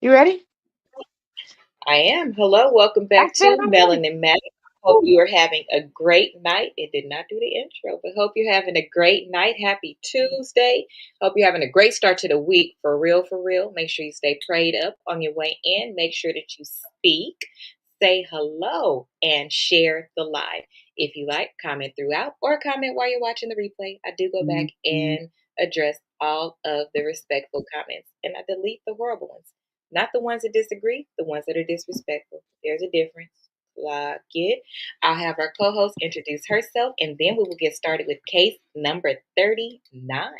You ready? I am. Hello, welcome I back said to I'm ready. Melon and Matt. Hope you are having a great night. It did not do the intro, but hope you're having a great night. Happy Tuesday. Hope you're having a great start to the week. For real, for real. Make sure you stay prayed up on your way in. Make sure that you speak, say hello, and share the live. If you like, comment throughout or comment while you're watching the replay. I do go back and address all of the respectful comments and I delete the horrible ones. Not the ones that disagree, the ones that are disrespectful. There's a difference. Clock it. I'll have our co host introduce herself and then we will get started with case number 39.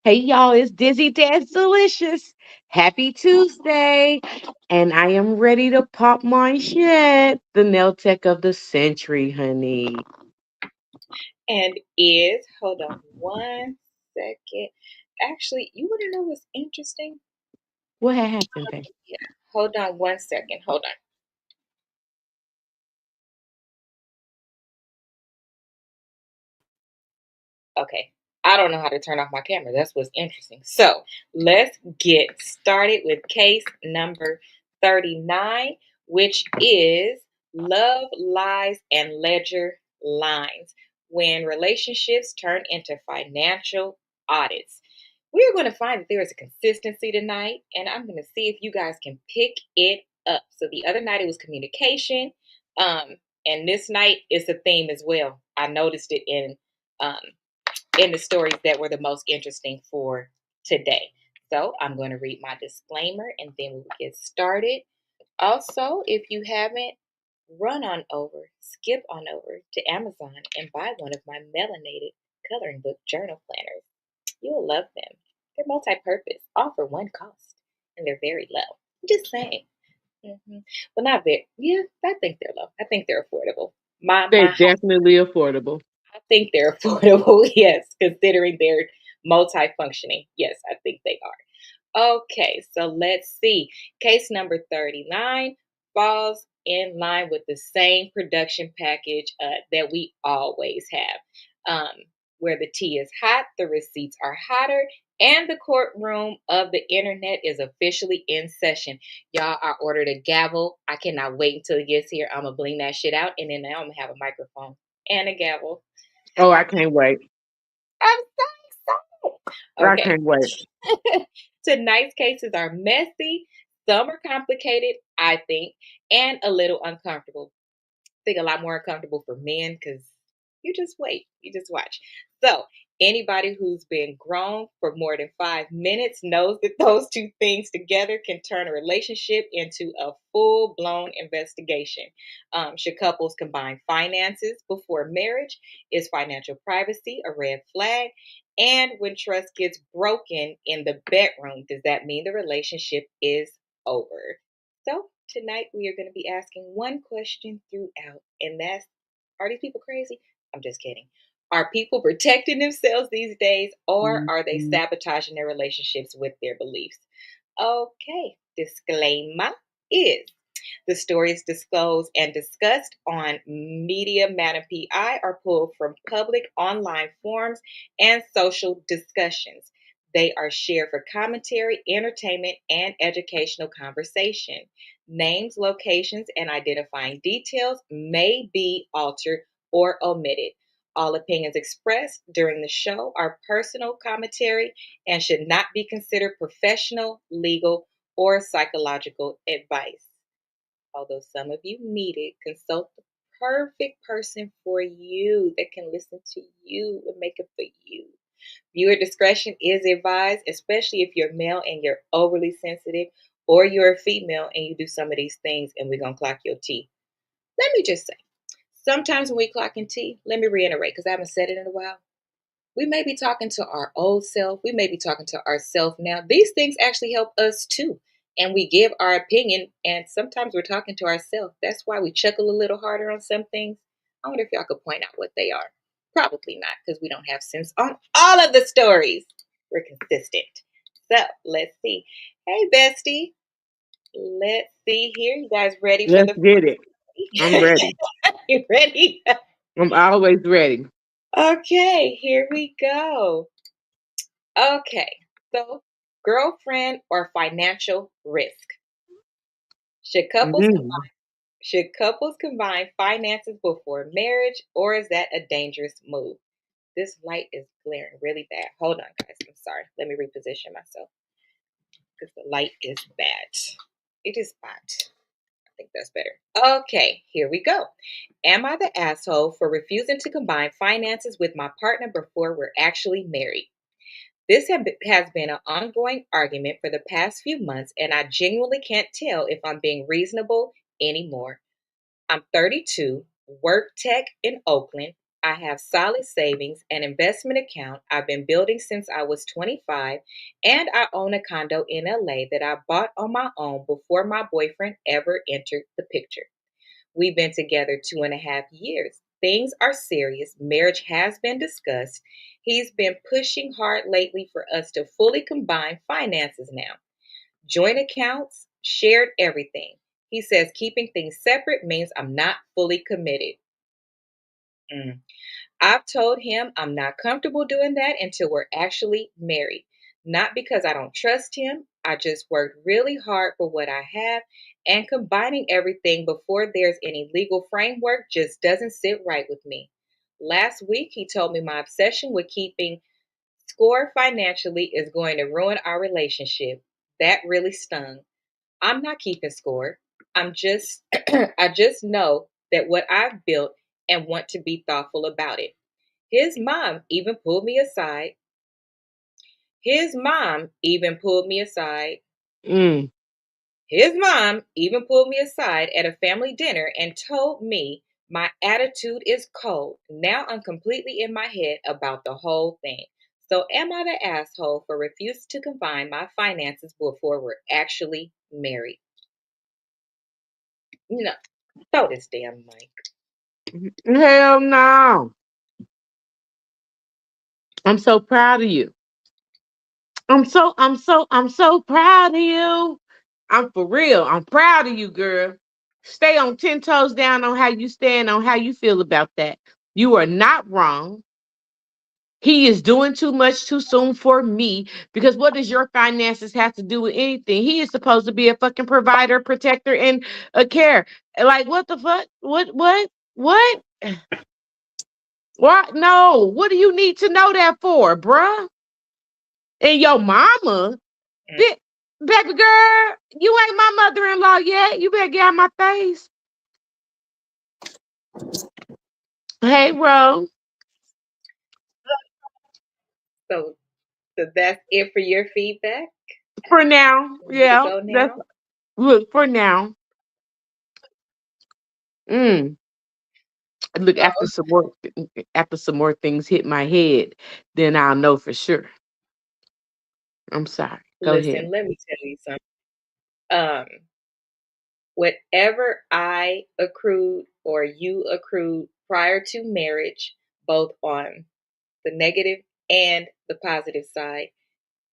Hey y'all, it's Dizzy Dad's Delicious. Happy Tuesday. And I am ready to pop my shit. The nail tech of the century, honey. And hold on one second. Actually, you want to know what's interesting? What had happened, babe? Yeah, hold on one second. Hold on. Okay. I don't know how to turn off my camera. That's what's interesting. So let's get started with case number 39, which is love, lies, and ledger lines when relationships turn into financial audits. We are going to find that there is a consistency tonight, and I'm going to see if you guys can pick it up. So the other night it was communication, um, and this night it's a theme as well. I noticed it um, in the stories that were the most interesting for today. So I'm going to read my disclaimer and then we will get started. Also, if you haven't, run on over, skip on over to Amazon and buy one of my melanated coloring book journal planners. You will love them. They're multi-purpose, all for one cost, and they're very low. I'm just saying. Well, not very. Yeah, I think they're low. I think they're affordable. They're My definitely affordable. I think they're affordable, yes, considering they're multifunctioning. Yes, I think they are. Okay, so let's see. Case number 39 falls in line with the same production package that we always have. Where the tea is hot, the receipts are hotter, and the courtroom of the internet is officially in session. Y'all, I ordered a gavel. I cannot wait until it gets here. I'm going to bling that shit out, and then now I'm going to have a microphone and a gavel. Oh, I can't wait. I'm so I excited. can't wait. Okay. Tonight's cases are messy, some are complicated, I think, and a little uncomfortable. I think a lot more uncomfortable for men because you just wait, you just watch. So, anybody who's been grown for more than 5 minutes knows that those two things together can turn a relationship into a full blown investigation. Should couples combine finances before marriage? Is financial privacy a red flag? And when trust gets broken in the bedroom, does that mean the relationship is over? So, tonight we are going to be asking one question throughout, and that's, are these people crazy? I'm just kidding. Are people protecting themselves these days, or are they sabotaging their relationships with their beliefs? Okay, disclaimer is the stories disclosed and discussed on Media Madame P.I are pulled from public online forums and social discussions. They are shared for commentary, entertainment, and educational conversation. Names, locations, and identifying details may be altered or omitted. All opinions expressed during the show are personal commentary and should not be considered professional, legal, or psychological advice. Although some of you need it, consult the perfect person for you that can listen to you and make it for you. Viewer discretion is advised, especially if you're male and you're overly sensitive, or you're a female and you do some of these things and we're going to clock your T. Let me just say, sometimes when we clock in T, let me reiterate because I haven't said it in a while. We may be talking to our old self. We may be talking to ourselves now. These things actually help us too. And we give our opinion, and sometimes we're talking to ourselves. That's why we chuckle a little harder on some things. I wonder if y'all could point out what they are. Probably not, because we don't have sense on all of the stories. We're consistent. So let's see. Hey, bestie. Let's see here. You guys ready for Let's the get it. I'm first? ready. You ready? I'm always ready. Okay, here we go. Okay, so girlfriend or financial risk. Should couples Mhm. should couples combine finances before marriage, or is that a dangerous move? This light is glaring really bad. Hold on, guys. I'm sorry. Let me reposition myself because the light is bad. It is bad. I think that's better. Okay, here we go. Am I the asshole for refusing to combine finances with my partner before we're actually married? This has been an ongoing argument for the past few months, and I genuinely can't tell if I'm being reasonable anymore. I'm 32, work tech in Oakland. I have solid savings and investment account I've been building since I was 25, and I own a condo in LA that I bought on my own before my boyfriend ever entered the picture. We've been together 2.5 years. Things are serious. Marriage has been discussed. He's been pushing hard lately for us to fully combine finances now. Joint accounts, shared everything. He says keeping things separate means I'm not fully committed. Mm. I've told him I'm not comfortable doing that until we're actually married. Not because I don't trust him, I just worked really hard for what I have, and combining everything before there's any legal framework just doesn't sit right with me. Last week, he told me my obsession with keeping score financially is going to ruin our relationship. That really stung. I'm not keeping score. I'm just I just know that what I've built and want to be thoughtful about it. His mom even pulled me aside. His mom even pulled me aside. Mm. His mom even pulled me aside at a family dinner and told me my attitude is cold. Now I'm completely in my head about the whole thing. So am I the asshole for refusing to combine my finances before we're actually married? No, throw this damn mic. Hell no. I'm so proud of you. I'm so proud of you. I'm for real. I'm proud of you, girl. Stay on 10 toes down on how you stand, on how you feel about that. You are not wrong. He is doing too much too soon for me because what does your finances have to do with anything? He is supposed to be a fucking provider, protector, and a care. Like, what the fuck? What? What? No. What do you need to know that for, bruh? And your mama? Mm. Bi- Baby girl, you ain't my mother-in-law yet. You better get out my face. Hey, Ro. So, so that's it for your feedback. For now, For me to yeah. go That's now. look for now. Mm. Look Oh, after some more things hit my head, then I'll know for sure. I'm sorry. Go ahead. listen, let me tell you something. Um, Whatever I accrued or you accrued prior to marriage, both on the negative and the positive side,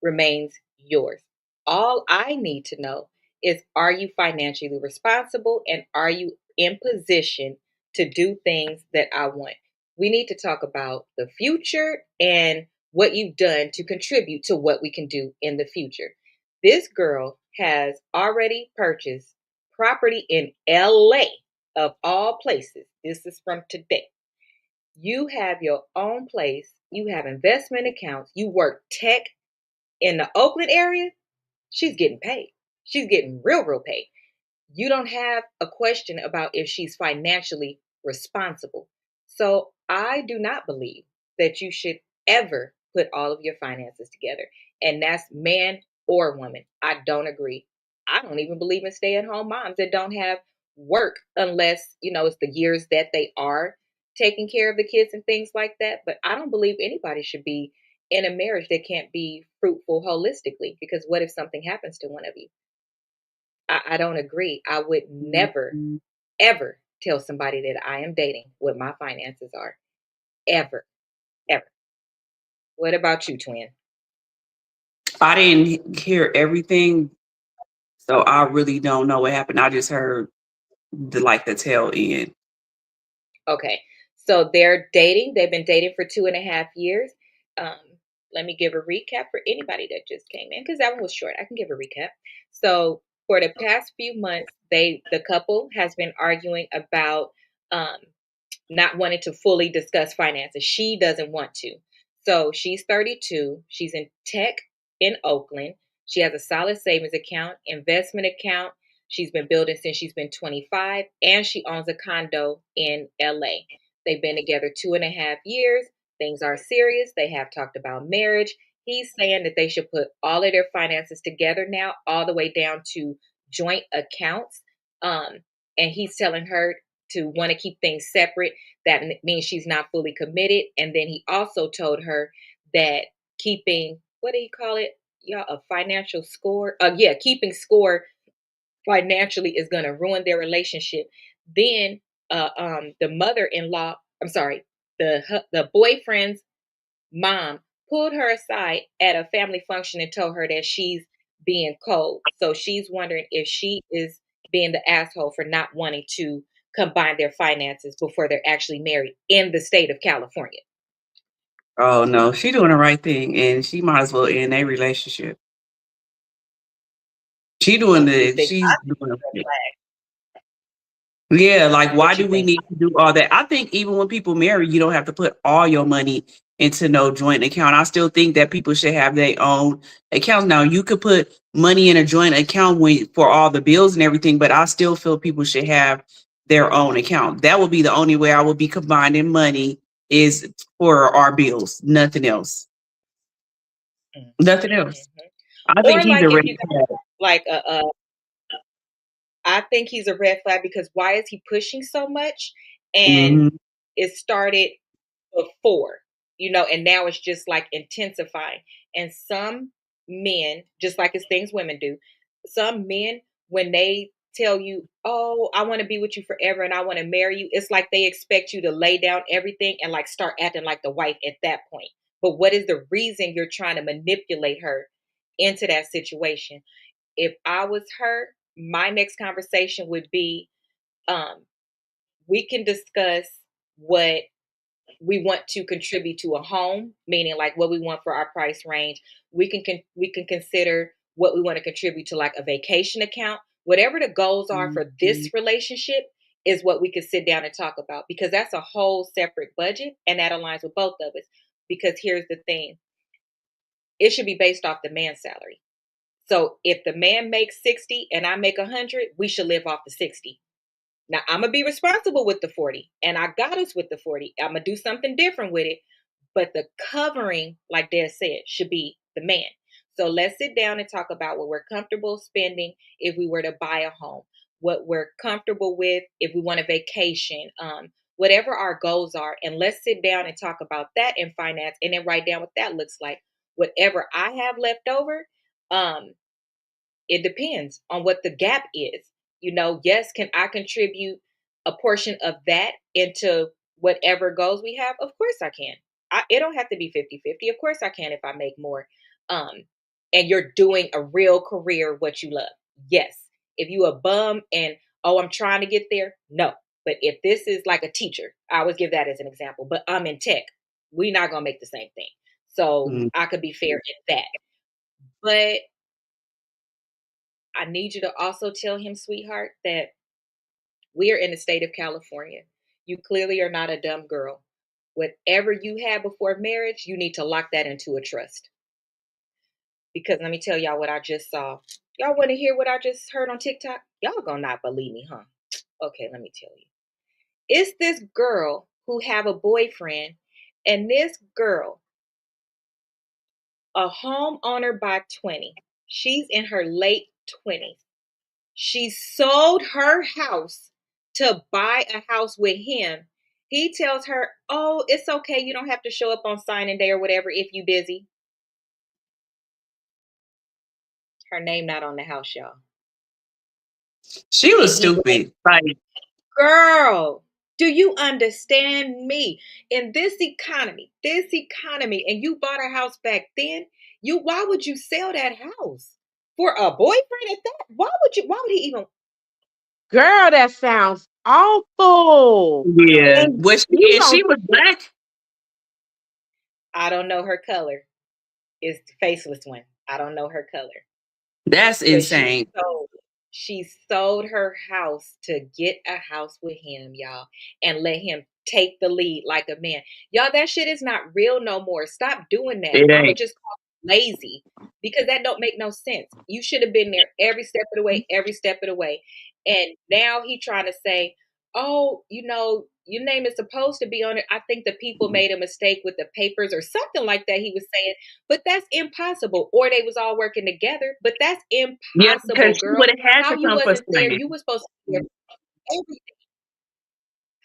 remains yours. All I need to know is, are you financially responsible and are you in position to do things that I want? We need to talk about the future and what you've done to contribute to what we can do in the future. This girl has already purchased property in LA, of all places. This is from today. You have your own place, you have investment accounts, you work tech in the Oakland area. She's getting paid. She's getting real, real paid. You don't have a question about if she's financially responsible. So I do not believe that you should ever put all of your finances together. And that's man or woman. I don't agree. I don't even believe in stay at home moms that don't have work unless, it's the years that they are taking care of the kids and things like that. But I don't believe anybody should be in a marriage that can't be fruitful holistically, because what if something happens to one of you? I don't agree. I would never, ever tell somebody that I am dating what my finances are. Ever, ever. What about you, twin? I didn't hear everything, so I really don't know what happened. I just heard the tail end. Okay. So they're dating. They've been dating for 2.5 years. Um, Let me give a recap for anybody that just came in because that one was short. I can give a recap. So for the past few months, the couple has been arguing about um, not wanting to fully discuss finances. She doesn't want to. So she's 32. She's in tech in Oakland. She has a solid savings account, investment account. She's been building since she's been 25, and she owns a condo in LA. They've been together 2.5 years. Things are serious. They have talked about marriage. He's saying that they should put all of their finances together now, all the way down to joint accounts. Um, and he's telling her to want to keep things separate. That means she's not fully committed. And then he also told her that keeping, what do you call it? Yeah, a financial score. Yeah, keeping score financially is going to ruin their relationship. Then the mother-in-law, I'm sorry, the boyfriend's mom pulled her aside at a family function and told her that she's being cold. So she's wondering if she is being the asshole for not wanting to combine their finances before they're actually married in the state of California. Oh no, she doing the right thing, and she might as well end a relationship. She doing You the. think She's I think doing it's a red it. flag. Yeah, like why What do you we think? need to do all that? I think even when people marry, you don't have to put all your money into no joint account. I still think that people should have their own accounts. Now, you could put money in a joint account for all the bills and everything, but I still feel people should have their own account. That would be the only way I would be combining money is for our bills, nothing else. Mhm, Nothing else. mhm. I think Or he's like a if red you got flag. like a I think he's a red flag because why is he pushing so much? And Mhm. it started before, and now it's just like intensifying. And some men, just like it's things women do, some men, when they tell you, oh, I want to be with you forever and I want to marry you, it's like they expect you to lay down everything and like start acting like the wife at that point. But what is the reason you're trying to manipulate her into that situation? If I was her, my next conversation would be, um, we can discuss what we want to contribute to a home, meaning like what we want for our price range. We can consider what we want to contribute to like a vacation account. Whatever the goals are for this Mhm. relationship is what we can sit down and talk about because that's a whole separate budget and that aligns with both of us. Because here's the thing, it should be based off the man's salary. So if the man makes 60 and I make 100, we should live off the 60. Now I'm gonna be responsible with the 40, and I got us with the 40. I'm gonna do something different with it, but the covering, like Dad said, should be the man. So let's sit down and talk about what we're comfortable spending if we were to buy a home, what we're comfortable with if we want a vacation, whatever our goals are, and let's sit down and talk about that in finance, and then write down what that looks like. Whatever I have left over, um, it depends on what the gap is. Yes, can I contribute a portion of that into whatever goals we have? Of course I can. It don't have to be 50-50. Of course I can if I make more. Um, and you're doing a real career, what you love. Yes. If you a bum and, oh, I'm trying to get there, no. But if this is like a teacher, I always give that as an example, but I'm in tech, we're not going to make the same thing. So Mhm. I could be fair in that. But I need you to also tell him, sweetheart, that we are in the state of California. You clearly are not a dumb girl. Whatever you had before marriage, you need to lock that into a trust. Because let me tell y'all what I just saw. Y'all want to hear what I just heard on TikTok? Y'all gonna not believe me, huh? Okay, let me tell you. It's this girl who have a boyfriend, and this girl, a homeowner by 20. She's in her late 20s. She sold her house to buy a house with him. He tells her, "Oh, it's okay. You don't have to show up on signing day or whatever if you busy." Her name not on the house, y'all. She And was he like, stupid. Like "Girl, do you understand me? In this economy, and you bought a house back then, why would you sell that house? For a boyfriend at that? Why would he even Girl, that sounds awful. Yeah. And Was you she and don't she was black? I don't know her color. Is the faceless one. I don't know her color. That's But she insane. sold she sold her house to get a house with him, y'all, and let him take the lead like a man. Y'all, that shit is not real no more. Stop doing that. It I'ma ain't. just call it lazy because that don't make no sense. You should have been there every step of the way, every step of the way. And now he trying to say, "Oh, your name is supposed to be on it. I think the people made a mistake with the papers or something like that." He was saying, but that's impossible. Or they was all working together, but that's Yeah, impossible, because she girl. would have had How to you come for wasn't there? signing. You was supposed to be there for everything,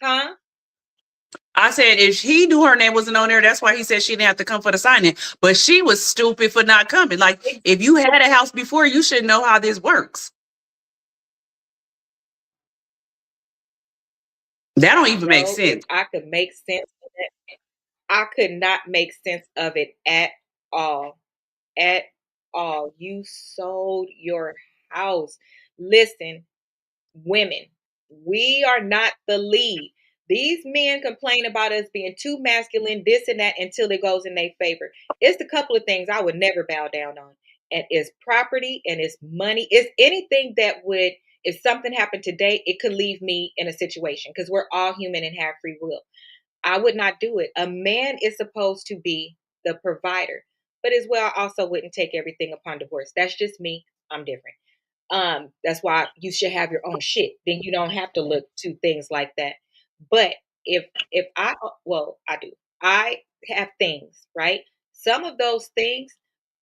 huh? I said if he knew her name wasn't on there, that's why he said she didn't have to come for the signing. But she was stupid for not coming. Like if you had a house before, you should know how this works. That don't even make Yo, if sense. I could make sense of it, I could not make sense of it at all. At all. You sold your house. Listen, women, we are not the lead. These men complain about us being too masculine, this and that, until it goes in their favor. It's a couple of things I would never bow down on. And it's property and it's money. It's anything that would, if something happened today, it could leave me in a situation because we're all human and have free will. I would not do it. A man is supposed to be the provider. But as well, I also wouldn't take everything upon divorce. That's just me. I'm different. That's why you should have your own shit. Then you don't have to look to things like that. But if I well, I do. I have things, right? Some of those things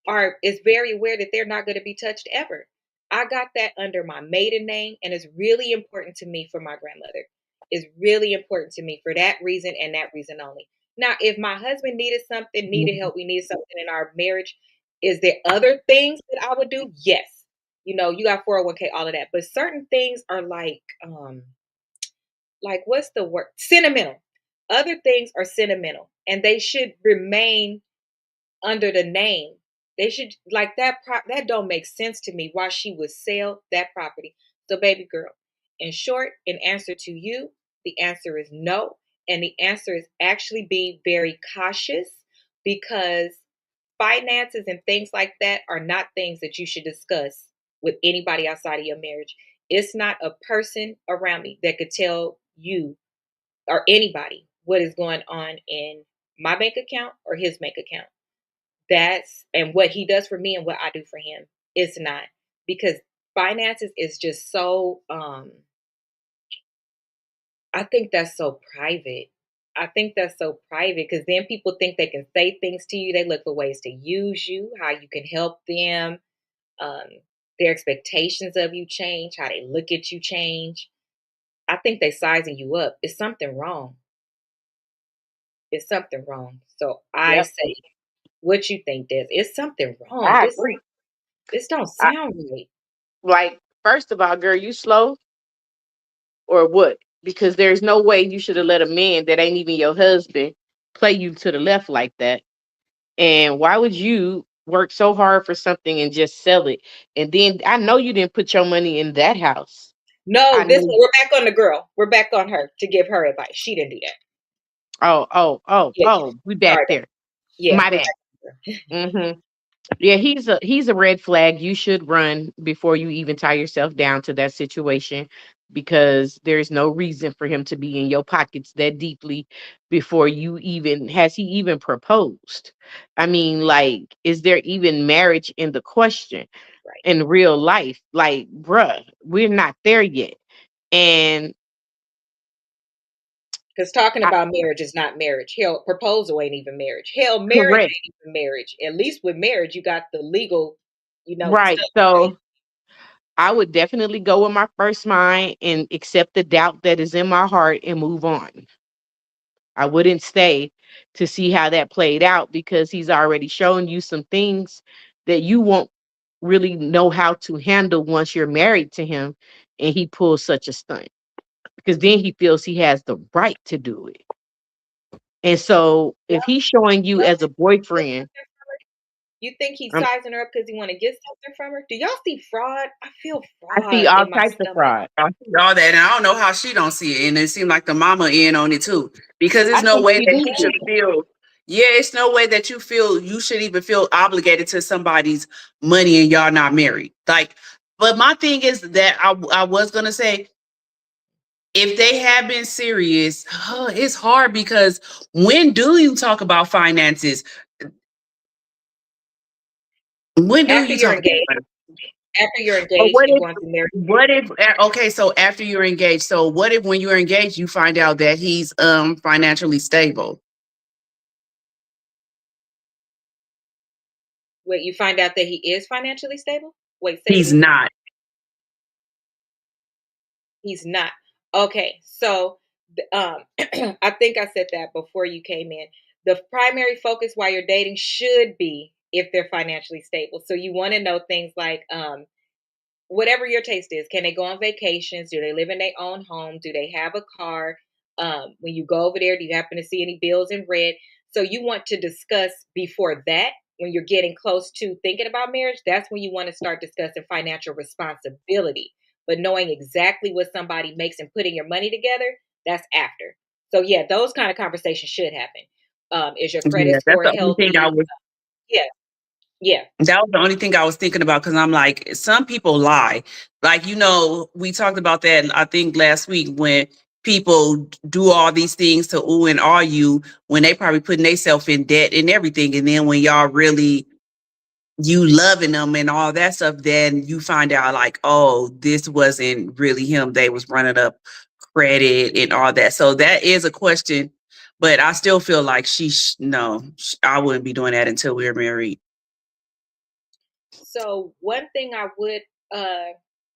are it's very aware that they're not going to be touched ever. I got that under my maiden name, and it's really important to me for my grandmother. It's really important to me for that reason and that reason only. Now, if my husband needed something, needed help, we needed something in our marriage, is there other things that I would do? Yes. You got 401k, all of that. But certain things are like what's the word? Sentimental. Other things are sentimental and they should remain under the name. They should like that don't make sense to me why she would sell that property. So baby girl, in short, in answer to you, the answer is no. And the answer is actually be very cautious because finances and things like that are not things that you should discuss with anybody outside of your marriage. It's not a person around me that could tell you or anybody what is going on in my bank account or his bank account. That's and what he does for me and what I do for him. It's not because finances is just so I think that's so private. I think that's so private because then people think they can say things to you. They look for ways to use you, how you can help them. Um, their expectations of you change, how they look at you change. I think they sizing you up. It's something wrong. It's something wrong. So I Yep. say, what you think, Des? It's something wrong. I This agree. this don't I, sound right. like, first of all, girl, you slow or what? Because there's no way you should have let a man that ain't even your husband play you to the left like that. And why would you work so hard for something and just sell it? And then I know you didn't put your money in that house. No, I this know. one, we're back on the girl. We're back on her to give her advice. She didn't do that. Oh, oh, oh, Yeah, yeah. oh, we back Sorry, babe. there. Yeah, My we're bad. back on the girl. Yeah, he's a red flag. You should run before you even tie yourself down to that situation because there's no reason for him to be in your pockets that deeply before you even has he even proposed. I mean, like, is there even marriage in the question Right. in real life? Like, bruh, we're not there yet. And Because talking I, about marriage is not marriage. Hell, proposal ain't even marriage. Hell, marriage correct. ain't even marriage. At least with marriage, you got the legal, Right. stuff behind So I would definitely go with my first mind and accept the doubt that is in my heart and move on. I wouldn't stay to see how that played out because he's already shown you some things that you won't really know how to handle once you're married to him and he pulls such a stunt because then he feels he has the right to do it. And so if he's showing you it. as a boyfriend, You think he's Um, sizing her up because he want to get something from her? Do y'all see fraud? I feel I see fraud all in my types of stomach. fraud. I see all that, and I don't know how she don't see it, and it seemed like the mama in on it too, because I there's no think way she that you do. should feel. Yeah, it's no way that you should even feel obligated to somebody's money and y'all not married. Like, but my thing is that I was gonna say if they have been serious, it's hard because when do you talk about finances? When do After you you're talk engaged, about it? after you're But engaged and going through marriage, okay, so after you're engaged, so what if when you're engaged you find out that he's financially stable? wait, you find out that he is financially stable? Wait, say it He's again. not. He's not. Okay, so I think I said that before you came in. The primary focus while you're dating should be if they're financially stable. So you want to know things like whatever your taste is. Can they go on vacations? Do they live in their own home? Do they have a car? When you go over there, do you happen to see any bills in red? So you want to discuss before that. When you're getting close to thinking about marriage, that's when you want to start discussing financial responsibility. But knowing exactly what somebody makes and putting your money together, that's after. So yeah, those kind of conversations should happen. Is your credit Yeah, that's score the only thing I healthy? was Yeah, yeah. that was the only thing I was thinking about because I'm like, some people lie. Like, we talked about that I think last week when people do all these things to ooh and are you when they probably putting themselves in debt and everything. And then when y'all really you loving them and all that stuff, then you find out like, oh, this wasn't really him. They was running up credit and all that. So that is a question, but I still feel like no, I wouldn't be doing that until we were married. So one thing I would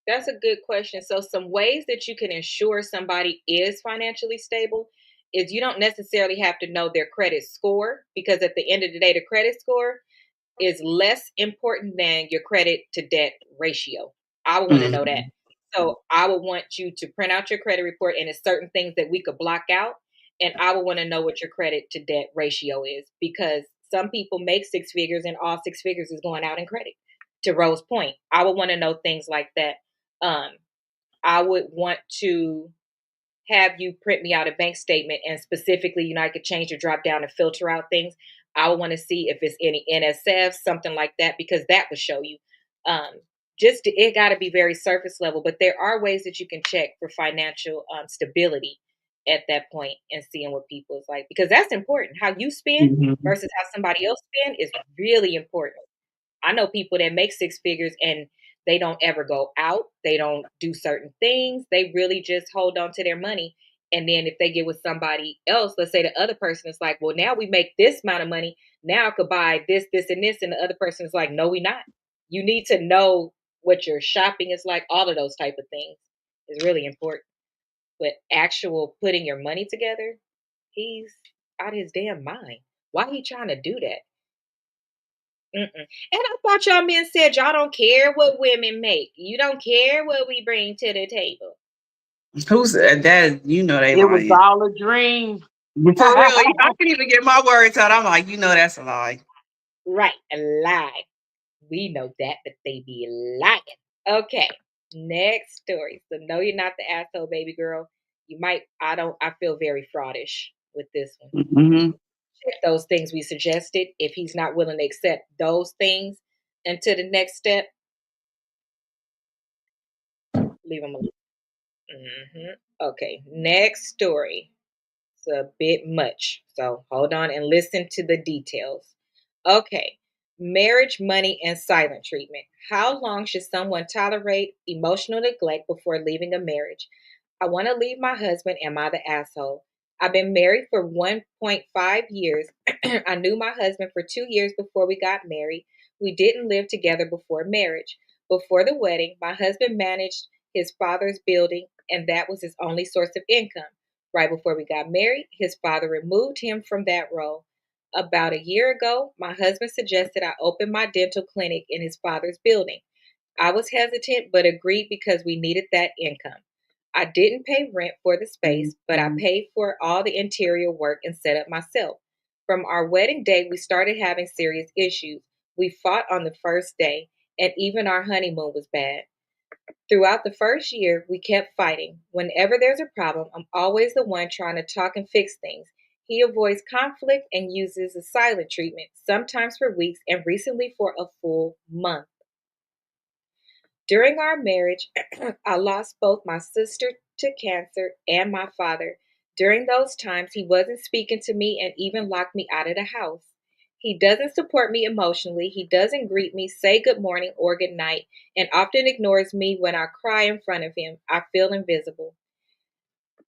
that's a good question. So some ways that you can ensure somebody is financially stable is you don't necessarily have to know their credit score because at the end of the day the credit score is less important than your credit to debt ratio. I would want to know that. Mhm. So I would want you to print out your credit report and it's certain things that we could block out. And I would want to know what your credit to debt ratio is because some people make six figures and all six figures is going out in credit. To Rose point, I would want to know things like that. Um, I would want to have you print me out a bank statement and specifically, I could change or drop down and filter out things. I would want to see if it's any NSF, something like that, because that would show you. Um, it got to be very surface level, but there are ways that you can check for financial stability at that point and seeing what people is like, because that's important. How you spend Mhm. versus how somebody else spend is really important. I know people that make six figures and they don't ever go out. They don't do certain things. They really just hold on to their money. And then if they get with somebody else, let's say the other person is like, well, now we make this amount of money. Now I could buy this, this, and this. And the other person is like, no, we not. You need to know what your shopping is like. All of those type of things is really important. But actual putting your money together, he's out of his damn mind. Why he trying to do that? Mm-mm. And I thought y'all men said y'all don't care what women make. You don't care what we bring to the table. Who's that? They It was lying. all a dream. For real, I can even get my words out. I'm like, that's a lie. Right, a lie. We know that, but they be lying. Okay, next story. So no, you're not the asshole, baby girl. You might. I feel very fraudish with this one. Hmm. Check those things we suggested. If he's not willing to accept those things into the next step, leave him alone. Okay, next story. It's a bit much. So hold on and listen to the details. Okay. Marriage, money, and silent treatment. How long should someone tolerate emotional neglect before leaving a marriage? I want to leave my husband. Am I the asshole? I've been married for 1.5 years. I knew my husband for 2 years before we got married. We didn't live together before marriage. Before the wedding, my husband managed his father's building, and that was his only source of income. Right before we got married, his father removed him from that role. About a year ago, my husband suggested I open my dental clinic in his father's building. I was hesitant but agreed because we needed that income. I didn't pay rent for the space, but I paid for all the interior work and setup myself. From our wedding day, we started having serious issues. We fought on the first day, and even our honeymoon was bad. Throughout the first year, we kept fighting. Whenever there's a problem, I'm always the one trying to talk and fix things. He avoids conflict and uses a silent treatment, sometimes for weeks and recently for a full month. During our marriage, I lost both my sister to cancer and my father. During those times, he wasn't speaking to me and even locked me out of the house. He doesn't support me emotionally. He doesn't greet me, say good morning or good night, and often ignores me when I cry in front of him. I feel invisible.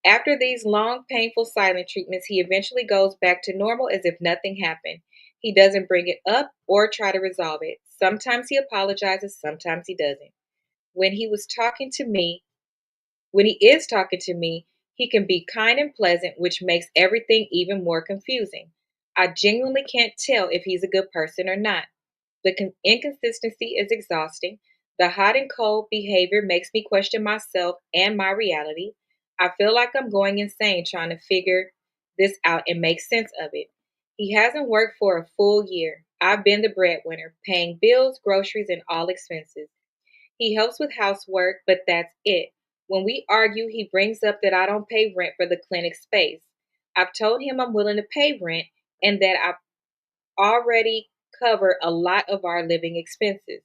After these long, painful silent treatments, he eventually goes back to normal as if nothing happened. He doesn't bring it up or try to resolve it. Sometimes he apologizes, sometimes he doesn't. When he was talking to me, when he is talking to me, he can be kind and pleasant, which makes everything even more confusing. I genuinely can't tell if he's a good person or not. The inconsistency is exhausting. The hot and cold behavior makes me question myself and my reality. I feel like I'm going insane trying to figure this out and make sense of it. He hasn't worked for a full year. I've been the breadwinner, paying bills, groceries, and all expenses. He helps with housework, but that's it. When we argue, he brings up that I don't pay rent for the clinic space. I've told him I'm willing to pay rent and that I already cover a lot of our living expenses.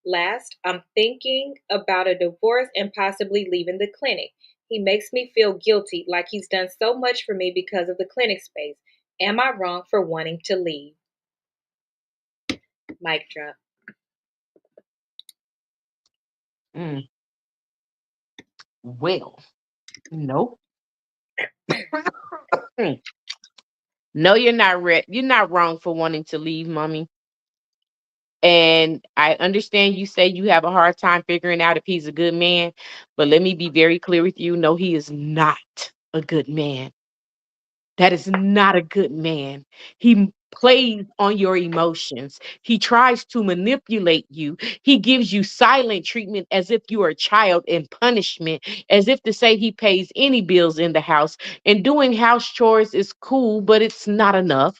Last, I'm thinking about a divorce and possibly leaving the clinic. He makes me feel guilty, like he's done so much for me because of the clinic space. Am I wrong for wanting to leave? Mic drop. Mm, well, nope. No, you're not you're not wrong for wanting to leave, mommy. And I understand you say you have a hard time figuring out if he's a good man, but let me be very clear with you. No, he is not a good man. That is not a good man. Plays on your emotions. He tries to manipulate you. He gives you silent treatment as if you are a child and punishment, as if to say he pays any bills in the house. And doing house chores is cool, but it's not enough.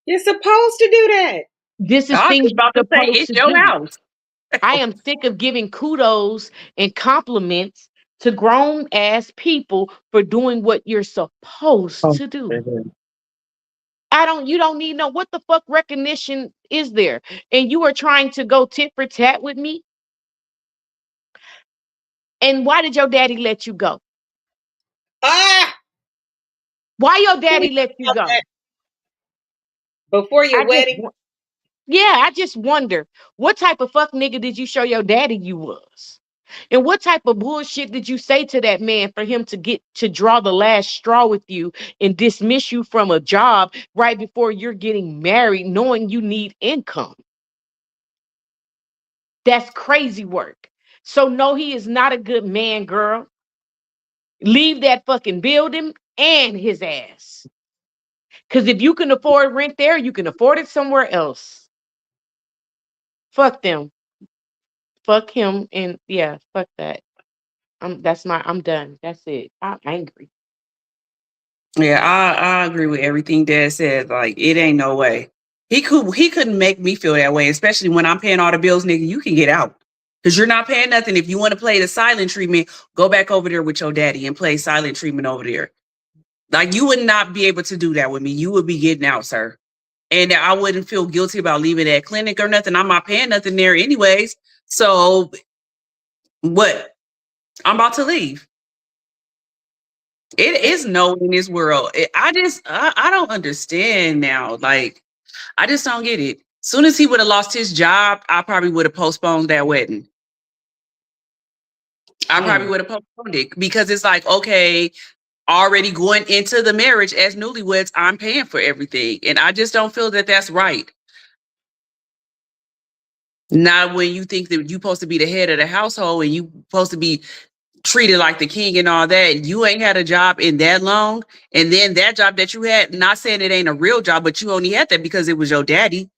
You're supposed to do that. This is I was things just you're about to say supposed it's to your do. house. I am sick of giving kudos and compliments to grown ass people for doing what you're supposed Oh, to do. You don't need no, what the fuck recognition is there? And you are trying to go tit for tat with me? And why did your daddy let you go? Ah! Why your Can we daddy let talk you about go? that before I your just, wedding? yeah, I just wonder what type of fuck nigga did you show your daddy you was? And what type of bullshit did you say to that man for him to get to draw the last straw with you and dismiss you from a job right before you're getting married, knowing you need income? That's crazy work. So, no, he is not a good man, girl. Leave that fucking building and his ass. Because if you can afford rent there, you can afford it somewhere else. Fuck them. Fuck him. And yeah, fuck that. I'm done. That's it. I'm angry. Yeah, I agree with everything Dad said. Like, it ain't no way. He couldn't make me feel that way, especially when I'm paying all the bills, nigga. You can get out. Cause you're not paying nothing. If you want to play the silent treatment, go back over there with your daddy and play silent treatment over there. Like you would not be able to do that with me. You would be getting out, sir. And I wouldn't feel guilty about leaving that clinic or nothing. I'm not paying nothing there anyways. So what? I'm about to leave. It is no in this world. I don't understand now. Like I just don't get it. Soon as he would have lost his job, I probably would have postponed that wedding. I probably Mm. would have postponed it because it's like, okay, already going into the marriage as newlyweds, I'm paying for everything. And I just don't feel that that's right. Not when you think that you're supposed to be the head of the household and you supposed to be treated like the king and all that. You ain't had a job in that long. And then that job that you had, not saying it ain't a real job, but you only had that because it was your daddy.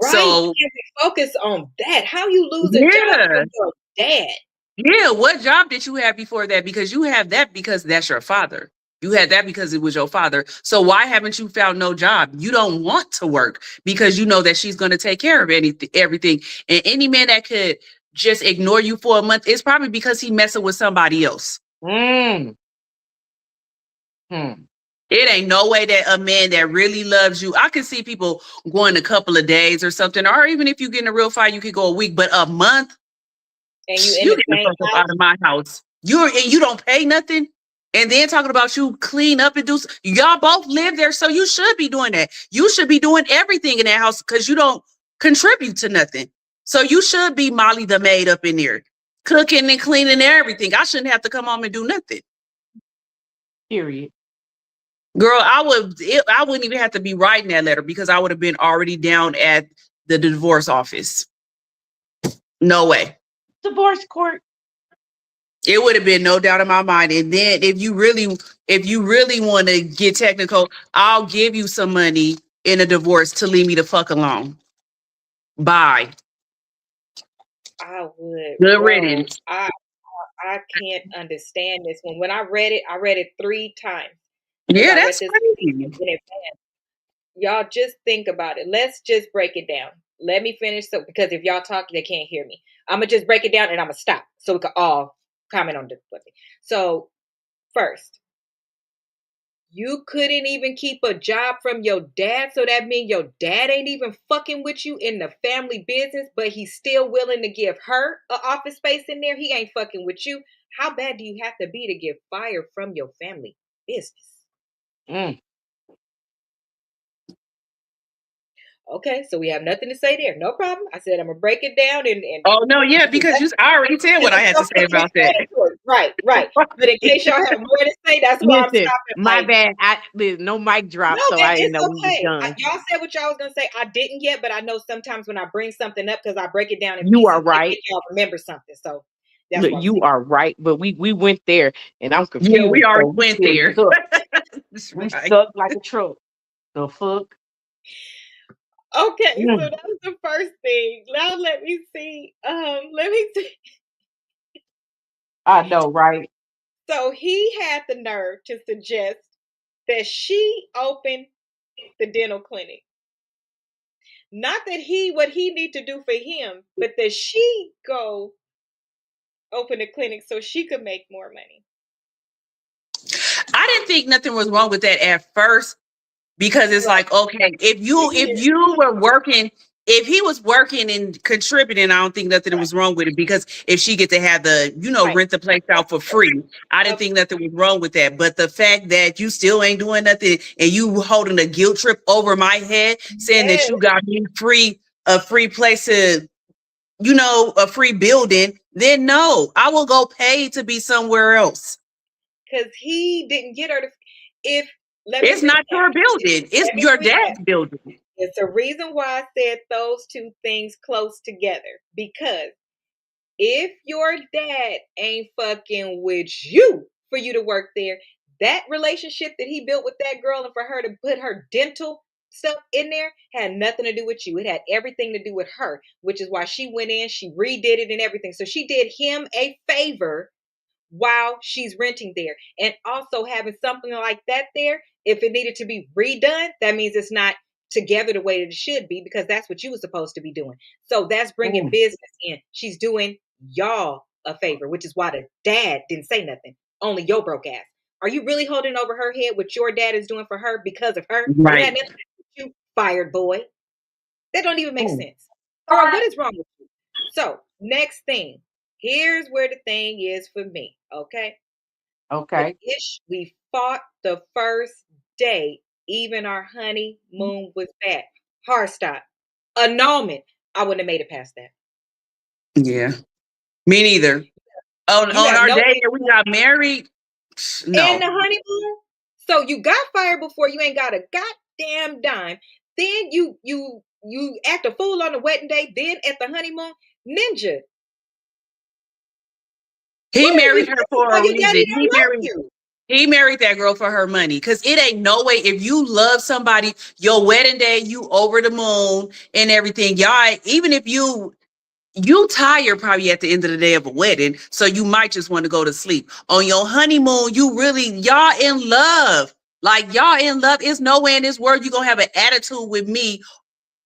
Right. So Can't we focus on that? How you lose a job yeah. from your dad? Yeah. What job did you have before that? Because you have that because that's your father. You had that because it was your father. So why haven't you found no job? You don't want to work because you know that she's going to take care of anything, everything. And any man that could just ignore you for a month, it's probably because he messing with somebody else. Mm. Hmm. It ain't no way that a man that really loves you, I can see people going a couple of days or something, or even if you get in a real fight, you could go a week, but a month, And you in you the get the same fuck up house. out of my house. You don't pay nothing. And then talking about you clean up and y'all both live there, so you should be doing that. You should be doing everything in that house because you don't contribute to nothing. So you should be Molly the maid up in there, cooking and cleaning everything. I shouldn't have to come home and do nothing. Period. Girl, I wouldn't even have to be writing that letter because I would have been already down at the divorce office. No way. Divorce court. It would have been no doubt in my mind. And then if you really want to get technical, I'll give you some money in a divorce to leave me the fuck alone. Bye. I would, Good bro. riddance. I can't understand this one. When I read it 3 times because Yeah, I read that's this crazy. in advance. Y'all just think about it. Let's just break it down. Let me finish. So, because if y'all talk, they can't hear me. I'm gonna just break it down and I'm gonna stop so we can all comment on this. So, first, you couldn't even keep a job from your dad, so that means your dad ain't even fucking with you in the family business, but he's still willing to give her an office space in there. He ain't fucking with you. How bad do you have to be to get fired from your family business? Mm. Okay, so we have nothing to say there. No problem. I said I'm gonna break it down and Oh no, yeah, because I already said what because I it's had so to say fucking about that. explanatory. Right, right. But in case y'all have more to say, that's why I'm Listen, stopping. my Like, bad. There's no mic no, drop, so and I didn't it's know we was okay. done. Y'all said what y'all was gonna say. I didn't yet, but I know sometimes when I bring something up because I break it down in You are pieces, it right. make y'all remember something. So that's Look, what I'm you saying. are right. But we went there, and I'm Yeah, we confused. already So we went still there. stuck. That's We right. stuck like a truck. The fuck. Okay, so Mm. that was the first thing. Now let me see. Let me see. I know, right? So he had the nerve to suggest that she open the dental clinic. Not that what he need to do for him, but that she go open a clinic so she could make more money. I didn't think nothing was wrong with that at first because it's Right. like, okay, if Here. you were working, if he was working and contributing, I don't think nothing Right. was wrong with it because if she get to have the, Right. rent the place out for free, I didn't Of think nothing was wrong with that. But the fact that you still ain't doing nothing and you holding a guilt trip over my head, saying that yes, you got me a free place to, a free building, then no, I will go pay to be somewhere else. because he didn't get her to. If let me It's not recap. your building. It's Let me your recap. dad's building. It's a reason why I said those two things close together because if your dad ain't fucking with you for you to work there, that relationship that he built with that girl and for her to put her dental stuff in there had nothing to do with you. It had everything to do with her, which is why she went in, she redid it and everything. So she did him a favor while she's renting there. And also having something like that there, if it needed to be redone, that means it's not together the way that it should be because that's what you were supposed to be doing. So that's bringing Mm. business in. She's doing y'all a favor, which is why the dad didn't say nothing. Only your broke ass. Are you really holding over her head what your dad is doing for her because of her? It had Right. nothing to do with you, fired boy. That don't even make Mm. sense. Girl, what is wrong with you? So, next thing. Here's where the thing is for me, okay? The Okay. ish we fought the first day, even our honeymoon was back. Hard stop. Annulment. I wouldn't have made it past that. Yeah. Me neither. You On have our no day business. that we got married, And no. the honeymoon. So you got fired before you ain't got a goddamn dime. Then you act a fool on the wedding day. Then at the honeymoon, ninja. He What are you? married her This is for why a your daddy reason. don't like you. He married that girl for her money. Cause it ain't no way if you love somebody, your wedding day, you over the moon and everything. Y'all, even if you you tired probably at the end of the day of a wedding, so you might just want to go to sleep. On your honeymoon, you really, y'all in love. Like y'all in love. It's nowhere in this world you're gonna have an attitude with me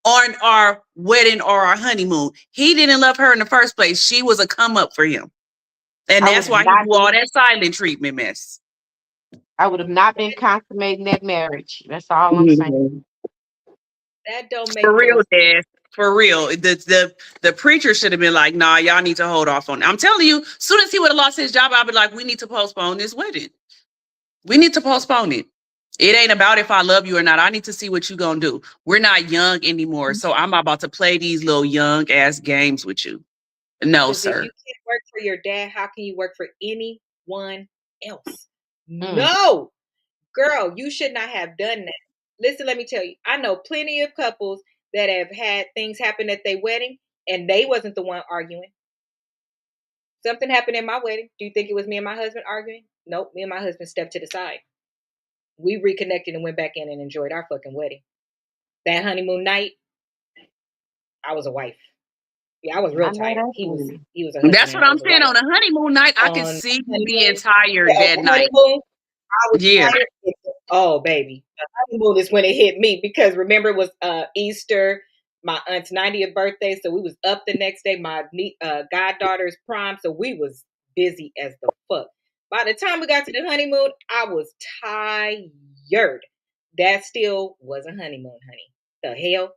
on our wedding or our honeymoon. He didn't love her in the first place. She was a come up for him. And I would that's have why he not do all been. that silent treatment mess. I would have not been consummating that marriage. That's all I'm saying. Mhm. That don't For make no real, sense. Dad. For real. The preacher should have been like, nah, y'all need to hold off on it. I'm telling you, soon as he would have lost his job, I'd be like, we need to postpone this wedding. We need to postpone it. It ain't about if I love you or not. I need to see what you gonna do. We're not young anymore. So I'm about to play these little young ass games with you. No, Because if sir. you can't work for your dad, how can you work for anyone else? Mm. No, girl, you should not have done that. Listen, let me tell you, I know plenty of couples that have had things happen at their wedding and they wasn't the one arguing. Something happened in my wedding. Do you think it was me and my husband arguing? Nope, me and my husband stepped to the side. We reconnected and went back in and enjoyed our fucking wedding. That honeymoon night, I was a wife. Yeah, I was real I know tired. that's He me. was a husband That's and what I I'm was a saying. wife. On a honeymoon night, I can On see you being honeymoon, tired yeah, on that the night. honeymoon, I was Yeah. tired. Oh, baby. The honeymoon is when it hit me because remember it was Easter, my aunt's 90th birthday. So we was up the next day, my goddaughter's prom. So we was busy as the fuck. By the time we got to the honeymoon, I was tired. That still wasn't honeymoon, honey. The hell?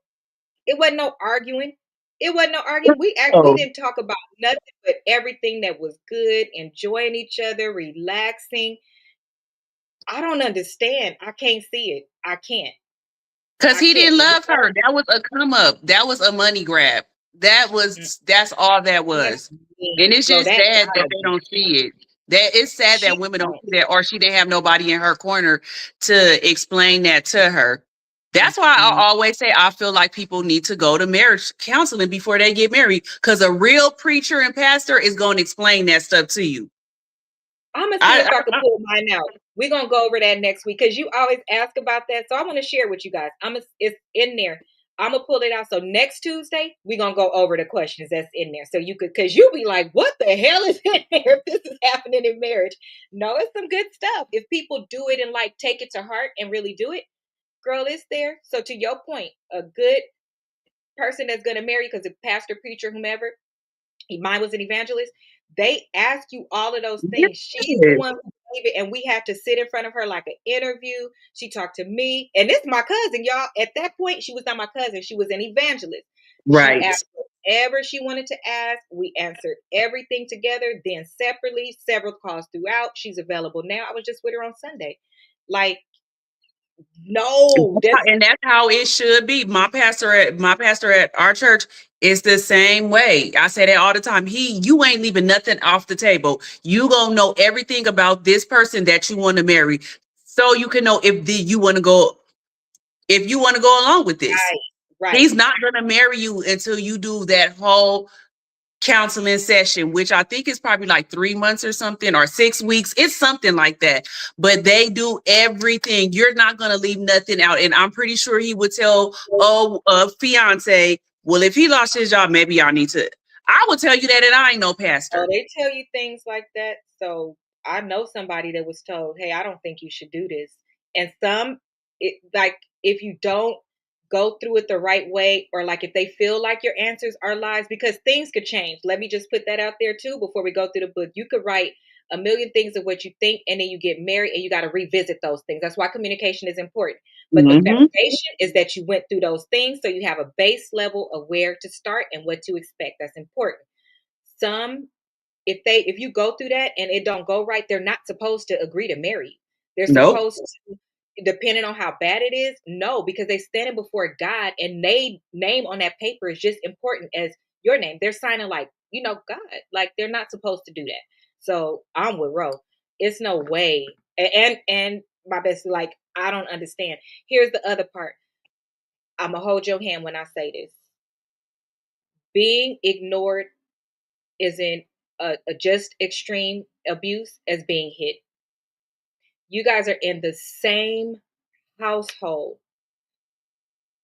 It wasn't no arguing. It wasn't no arguing. We Oh, didn't talk about nothing but everything that was good, enjoying each other, relaxing. I don't understand. I can't see it. I can't. because I he can't. didn't love her. That was a come up. That was a money grab. That's all that That's was. And mean, it's bro. just That sad that gotta they be. don't see it. That it's sad She that women don't don't. see that, or she didn't have nobody in her corner to explain that to her. That's why I always say I feel like people need to go to marriage counseling before they get married, because a real preacher and pastor is going to explain that stuff to you. I'm gonna see I, if I can I, pull mine out. We're gonna go over that next week because you always ask about that. So I want to share with you guys. It's in there. I'm gonna pull it out. So next Tuesday, we're gonna go over the questions that's in there. So you could because you'll be like, what the hell is in there if this is happening in marriage? No, it's some good stuff. If people do it and like take it to heart and really do it, girl, it's there. So to your point, a good person that's gonna marry, because a pastor, preacher, whomever, mine was an evangelist. They ask you all of those things. She's the yes. one who gave it, and we had to sit in front of her like an interview. She talked to me, and this is my cousin, y'all. At that point, she was not my cousin; she was an evangelist. She Right. asked whatever she wanted to ask. We answered everything together, then separately, several calls throughout. She's available now. I was just with her on Sunday. Like, no, that's And that's how it should be. My pastor at our church is the same way. I say that all the time. You ain't leaving nothing off the table. You gonna know everything about this person that you want to marry, so you can know if you want to go along with this. right, right. He's not gonna marry you until you do that whole counseling session, which I think is probably like 3 months or something, or 6 weeks. It's something like that. But they do everything. You're not going to leave nothing out. And I'm pretty sure he would tell a fiance, well, if he lost his job, maybe I need to. I would tell you that, and I ain't no Oh, pastor. they tell you things like that. So I know somebody that was told, "Hey, I don't think you should do this." And some, it like if you don't go through it the right way, or like if they feel like your answers are lies, because things could change. Let me just put that out there too before we go through the book. You could write a million things of what you think, and then you get married, and you got to revisit those things. That's why communication is important. But the Mm-hmm. foundation is that you went through those things, so you have a base level of where to start and what to expect. That's important. Some, if you go through that and it don't go right, they're not supposed to agree to marry. They're Nope. supposed to, depending on how bad it is, no, because they standing before God and they name on that paper is just important as your name. They're signing like, God. Like they're not supposed to do that. So I'm with Ro. It's no way. And my best, like, I don't understand. Here's the other part. I'ma hold your hand when I say this. Being ignored isn't a just extreme abuse as being hit. You guys are in the same household.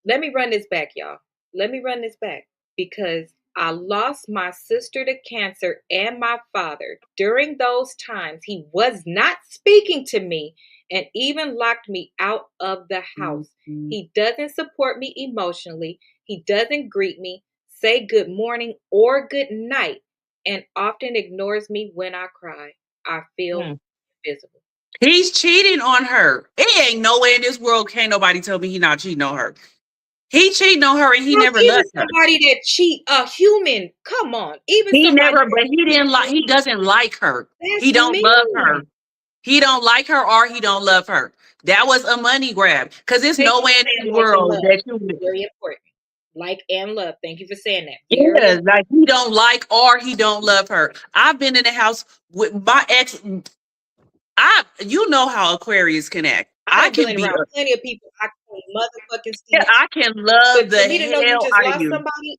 Let me run this back, y'all. Let me run this back because I lost my sister to cancer and my father. During those times, he was not speaking to me and even locked me out of the house. Mhm. He doesn't support me emotionally. He doesn't greet me, say good morning or good night, and often ignores me when I cry. I feel Mm. invisible. He's cheating on her. It ain't no way in this world can't nobody tell me he not cheating on her. He cheating on her and he Not never even loved her. somebody that cheat a human. Come on, even He somebody never, that but he didn't like. He doesn't like her. that's He don't love her. mean. He don't like her or he don't love her. That was a money grab. Cause there's Thank no you way for in saying this like and world love. that you. Very important. Like and love. Thank you for saying that. Very Yeah, important. like he don't like or he don't love her. I've been in the house with my ex. You know how Aquarius can act. I I done can been be, around plenty of people I can't motherfucking yeah, stand. I can love But the for me to know you hell just out of lost you. somebody,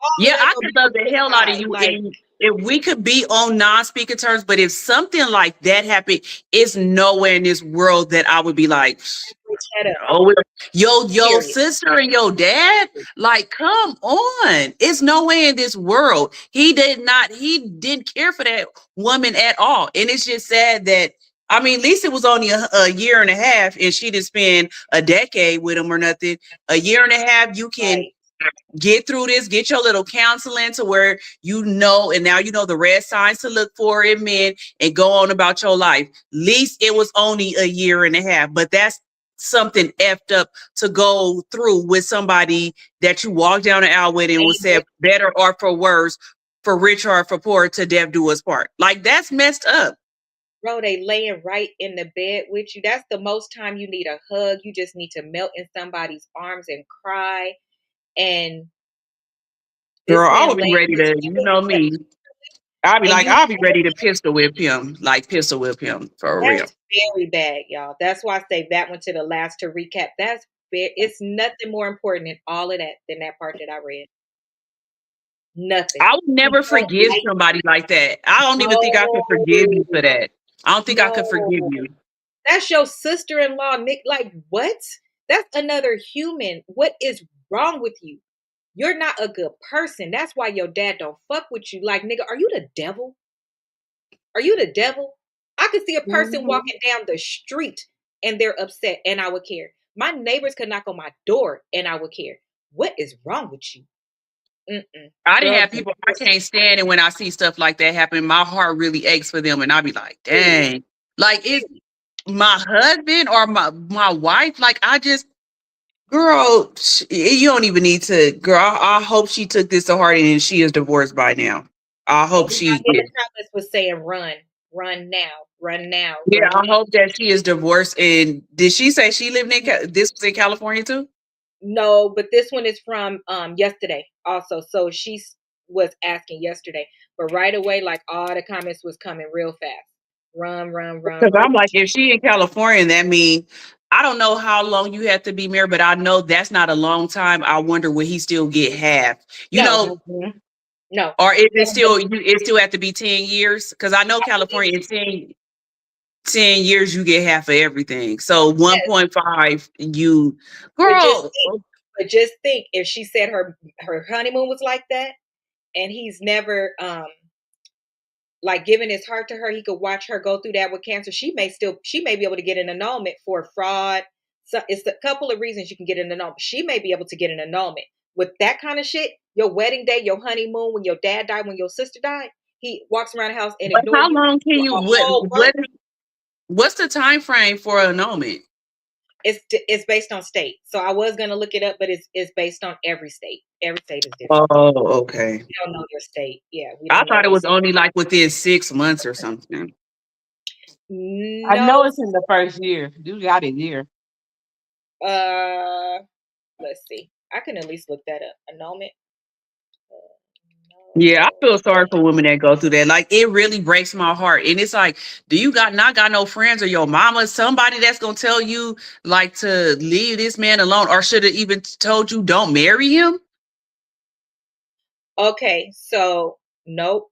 all of Yeah, that I gonna can be love put the to the hell out of side. you. Like, And if we could be on non-speaking terms, but if something like that happened, it's nowhere in this world that I would be like, shut up. oh, yo, Period. sister and your dad, like, come on. It's no way in this world. He didn't care for that woman at all. And it's just sad that, I mean, at least it was only a year and a half and she didn't spend a decade with him or nothing. A year and a half, you can Right. get through this, get your little counseling to where you know, and now you know the red signs to look for in men and go on about your life. Least it was only a year and a half, but that's something effed up to go through with somebody that you walked down the aisle with and was Laying said better or for worse, for rich or for poor, to death do us part. Like that's messed up. Bro, they laying right in the bed with you. That's the most time you need a hug. You just need to melt in somebody's arms and cry. And Girl, this I man would be laying ready next to, to you you know me. and you I'll be ready to pistol whip him, like pistol whip him for real. that's very bad, y'all. That's why I say that one to the last to recap. It's nothing more important in all of that than that part that I read. Nothing. I would He never don't forgive like somebody like that. I don't even think I could forgive no, you for that. I don't think I could forgive no. you. That's your sister-in-law, Nick. Like, what? That's another human. What is wrong with you? You're not a good person. That's why your dad don't fuck with you. Like, nigga, are you the devil? Are you the devil? I could see a person Mhm. walking down the street and they're upset and I would care. My neighbors could knock on my door and I would care. What is wrong with you? Mm-mm. I didn't Girl, have people I can't stand, and when I see stuff like that happen, my heart really aches for them, and I be like, period. dang, like it's Period. my husband or my wife. Like I just, girl, you don't even need to, girl. I hope she took this to heart and she is divorced by now. I hope she Everybody in the is. comments was saying run, run now, run now, Yeah, run I now. hope that she is divorced. And did she say she lived in this was in California too? No, but this one is from yesterday also. So was asking yesterday, but right away, like all the comments was coming real fast. Run, run, run, Because run. I'm like, if she in California, that means I don't know how long you have to be married, but I know that's not a long time. I wonder will he still get half? You No, know, Mhm. no. or is it And still it still have to be 10 years? Because I know I believe California in 10 years you get half of everything. So yes, 1.5, you but just girl. think, but just think if she said her honeymoon was like that, and he's never like giving his heart to her, he could watch her go through that with cancer. She may be able to get an annulment for fraud. So it's a couple of reasons you can get an annulment. She may be able to get an annulment with that kind of shit. Your wedding day, your honeymoon, when your dad died, when your sister died, he walks around the house and But ignore how you long can for you a whole month. what's the time frame for an annulment? It's based on state. So I was gonna look it up, but it's based on every state. Every state is different. Oh, okay. We don't know your state. Yeah, we I don't know thought it your was state. only like within 6 months or something. I know No. it's in the first year. You got a year. Uh, let's see. I can at least look that up. Annulment. Yeah, I No. feel sorry for women that go through that. Like it really breaks my heart. And it's like, do you not got no friends or your mama, somebody that's gonna tell you like to leave this man alone, or should have even told you don't marry him? Okay, so nope.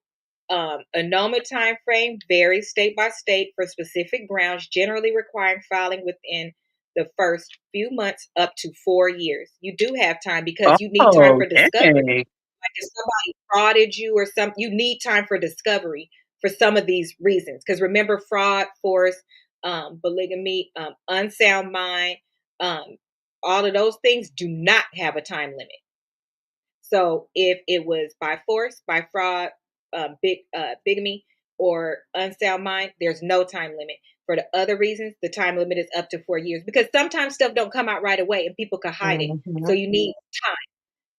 Annulment time frame varies state by state for specific grounds, generally requiring filing within the first few months up to 4 years. You do have time because you need time Oh, for discovery. dang. Like if somebody frauded you or some, you need time for discovery for some of these reasons. Because remember, fraud, force, polygamy, unsound mind, um, all of those things do not have a time limit. So if it was by force, by fraud, bigamy, or unsound mind, there's no time limit. For the other reasons, the time limit is up to 4 years because sometimes stuff don't come out right away and people can hide it. So Mhm. you need time,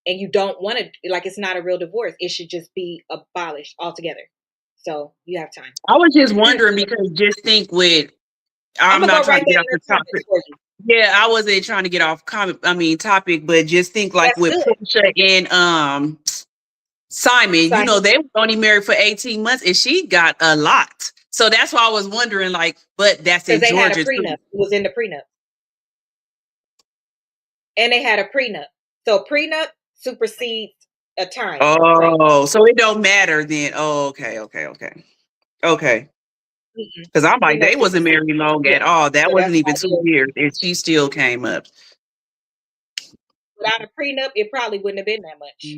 and you don't want to, like, it's not a real divorce. It should just be abolished altogether. So you have time. I was just I'm wondering because just think with I'm gonna go not trying write to get that off in the the comments topic. for you. Yeah, I wasn't trying to get off topic, but just think like That's with good. Portia and Simon, Simon, they were only married for 18 months and she got a lot. So that's why I was wondering, like, but that's because in they had a Georgia prenup. too. It was in the prenup, and they had a prenup. So prenup supersedes a time frame. Oh, so it don't matter then. Oh, okay, okay, okay. Okay. Mm-mm. Because I'm like, Prenup they wasn't supersedes. married long Yeah. at all. That So wasn't that's even why 2 years. And she still came up. without a prenup, it probably wouldn't have been that much.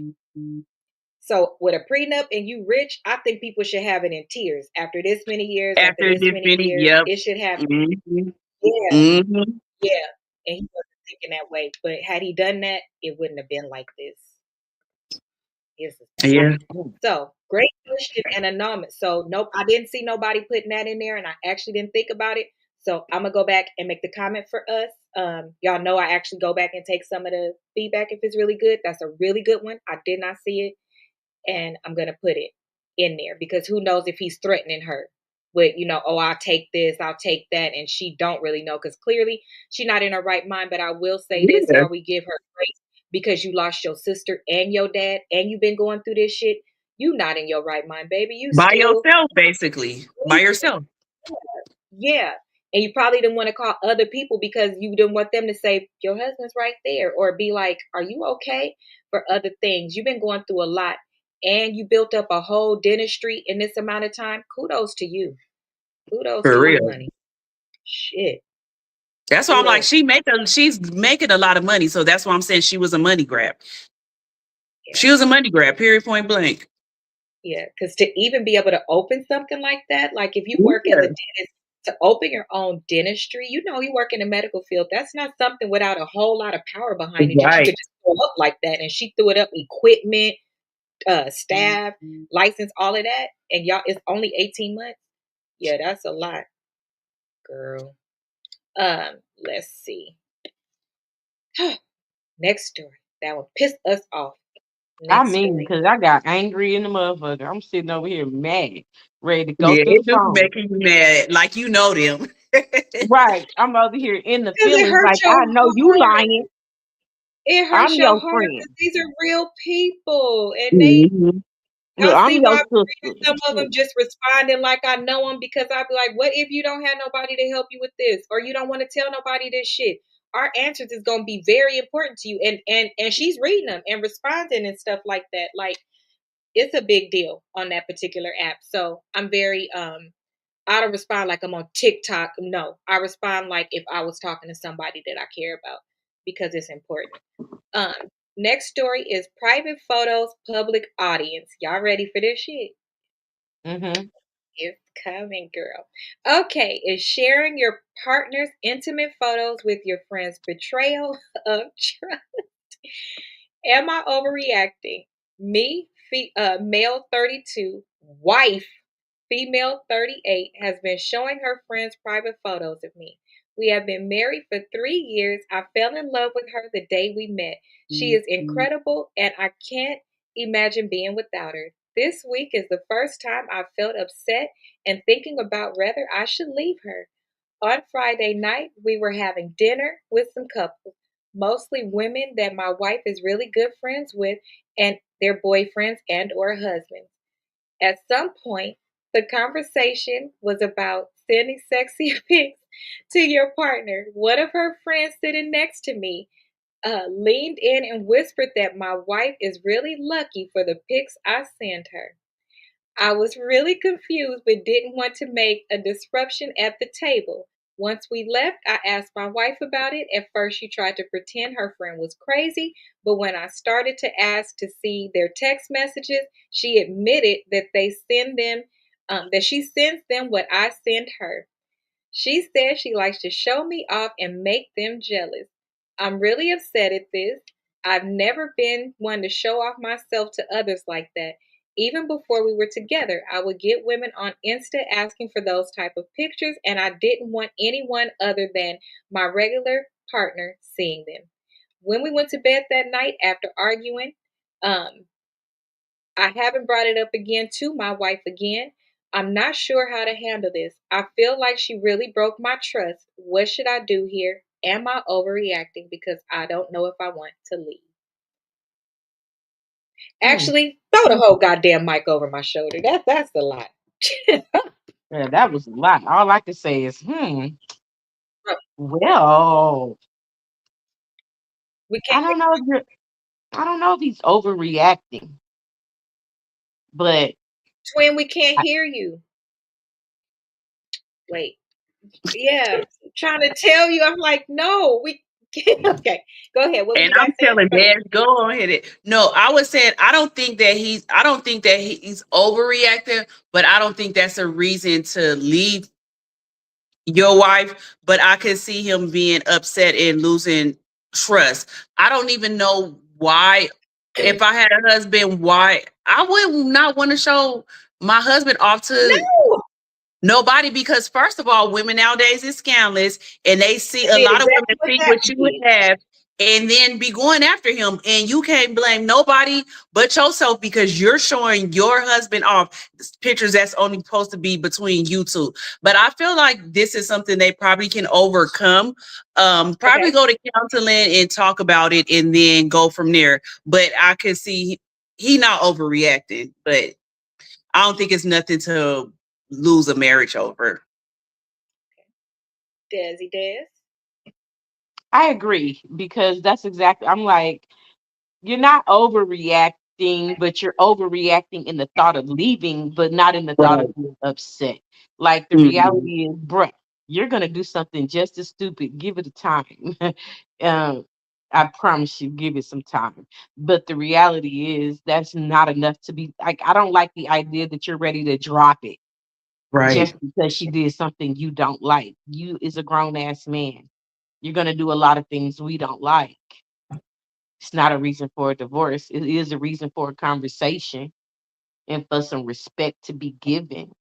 So with a prenup and you rich, I think people should have it in tiers. After this many years, after After this this many many, years, yep. it should have. Mm-hmm. Yeah, Mm-hmm. yeah. And he wasn't thinking that way. But had he done that, it wouldn't have been like this. Here's the thing. Yeah. So great question and annulment. So nope, I didn't see nobody putting that in there, and I actually didn't think about it. So I'm gonna go back and make the comment for us. Y'all know I actually go back and take some of the feedback if it's really good. That's a really good one. I did not see it, and I'm gonna put it in there because who knows if he's threatening her with, oh, I'll take this, I'll take that, and she don't really know because clearly she's not in her right mind. But I will say this, Yeah. y'all, we give her grace because you lost your sister and your dad, and you've been going through this shit. You not in your right mind, baby. You By still yourself, basically. By yourself. yeah. And you probably didn't want to call other people because you didn't want them to say, your husband's right there, or be like, are you okay? For other things. You've been going through a lot and you built up a whole dentistry in this amount of time. Kudos to you. Kudos For to you, real. honey. Shit. That's why I'm like, Kudos. she's making a lot of money. So that's why I'm saying she was a money grab. Yeah. She was a money grab, period, point blank. Yeah. Because to even be able to open something like that, like if you work as a Yeah. dentist, to open your own dentistry, you work in the medical field. That's not something without a whole lot of power behind it that you Right. could just throw up like that. And she threw it up equipment, staff, license, all of that. And y'all, it's only 18 months. Yeah, that's a lot, girl. Let's see. Next story. That one pissed us off. I Next mean, story. because I got angry in the motherfucker. I'm sitting over here mad, ready to go Yeah, through the it do be phone. making you mad. Like you know them. Right. I'm over here in the Because it feelings hurts like your I know you heart. lying. It I'm hurts your your heart friend. because these are real people. And Mhm. Look, I I'm see your Bobby reading sister. some of them Shit. just responding like I know them because I'd be like, what if you don't have nobody to help you with this? Or you don't want to tell nobody this shit? Our answers is gonna be very important to you. And she's reading them and responding and stuff like that. Like it's a big deal on that particular app. So I'm very I don't respond like I'm on TikTok. No. I respond like if I was talking to somebody that I care about because it's important. Um, Next story is private photos, public audience. Y'all ready for this shit? Mm-hmm. It's coming, girl. Okay, is sharing your partner's intimate photos with your friends betrayal of trust? Am I overreacting? Me, male 32, wife, female 38, has been showing her friends private photos of me. We have been married for 3 years. I fell in love with her the day we met. She is incredible, and I can't imagine being without her. This week is the first time I felt upset and thinking about whether I should leave her. On Friday night, we were having dinner with some couples, mostly women that my wife is really good friends with and their boyfriends and or husbands. At some point, the conversation was about sending sexy pics to your partner. One of her friends sitting next to me leaned in and whispered that my wife is really lucky for the pics I send her. I was really confused but didn't want to make a disruption at the table. Once we left, I asked my wife about it. At first, she tried to pretend her friend was crazy, but when I started to ask to see their text messages, she admitted that she sends them what I send her. She says she likes to show me off and make them jealous. I'm really upset at this. I've never been one to show off myself to others like that. Even before we were together, I would get women on Insta asking for those type of pictures, and I didn't want anyone other than my regular partner seeing them. When we went to bed that night after arguing, um, I haven't brought it up again to my wife again. I'm not sure how to handle this. I feel like she really broke my trust. What should I do here? Am I overreacting because I don't know if I want to leave? Hmm. Actually, throw the whole goddamn mic over my shoulder. That's a lot. Yeah, that was a lot. All I can say is, well, We I can't don't know if you're, I don't know if he's overreacting, but twin, we can't I, hear you. Wait. Yeah. Trying to tell you. I'm like, no, we can't. Okay. Go ahead. What was And you guys I'm saying? telling Go ahead. Dad, go on hit it. No, I was saying I don't think that he's overreacting, but I don't think that's a reason to leave your wife. But I could see him being upset and losing trust. I don't even know why. If I had a husband, why I would not want to show my husband off to No. nobody, because first of all, women nowadays is scandalous, and they see I a did lot of exactly women what see that what you did. have and then be going after him. And you can't blame nobody but yourself because you're showing your husband off pictures that's only supposed to be between you two. But I feel like this is something they probably can overcome. Probably Okay. go to counseling and talk about it and then go from there. But I could see he not overreacting, but I don't think it's nothing to lose a marriage over. Desi Des. I agree because that's exactly, I'm like, you're not overreacting, but you're overreacting in the thought of leaving, but not in the thought Right. of being upset. Like the Mhm. reality is, bruh, you're gonna do something just as stupid. Give it a time. um, I promise you, give it some time. But the reality is, that's not enough to be like. I don't like the idea that you're ready to drop it Right. just because she did something you don't like. You is a grown ass man. You're gonna do a lot of things we don't like. It's not a reason for a divorce. It is a reason for a conversation and for some respect to be given.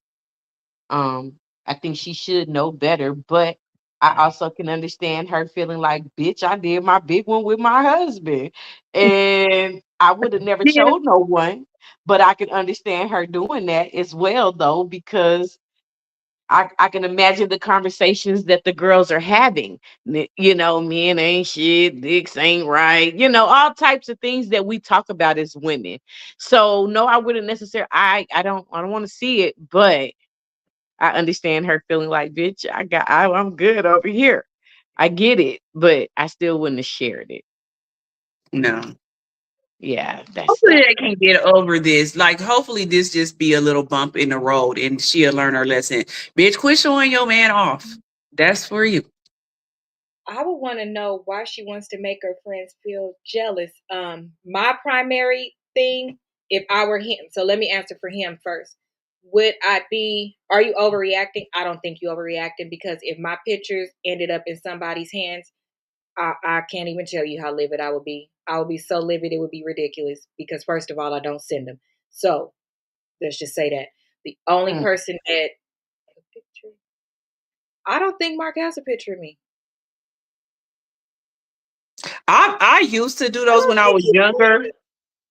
I think she should know better, but I also can understand her feeling like, bitch, I did my big one with my husband. And I would have never Yeah. told no one. But I can understand her doing that as well, though, because I can imagine the conversations that the girls are having. You know, men ain't shit, dicks ain't right, all types of things that we talk about as women. So no, I wouldn't necessarily I don't want to see it, but I understand her feeling like, bitch, I'm good over here. I get it, but I still wouldn't have shared it. No. Yeah, that's Hopefully that. they can get over this. Like, hopefully this just be a little bump in the road and she'll learn her lesson. Bitch, quit showing your man off. That's for you. I would want to know why she wants to make her friends feel jealous. My primary thing, if I were him, so let me answer for him first. Would I be, are you overreacting? I don't think you overreacting because if my pictures ended up in somebody's hands, I can't even tell you how livid I would be. I would be so livid it would be ridiculous because first of all, I don't send them. So let's just say that. The only Mm. person that I don't think Mark has a picture of me. I used to do I those don't when I think was he younger,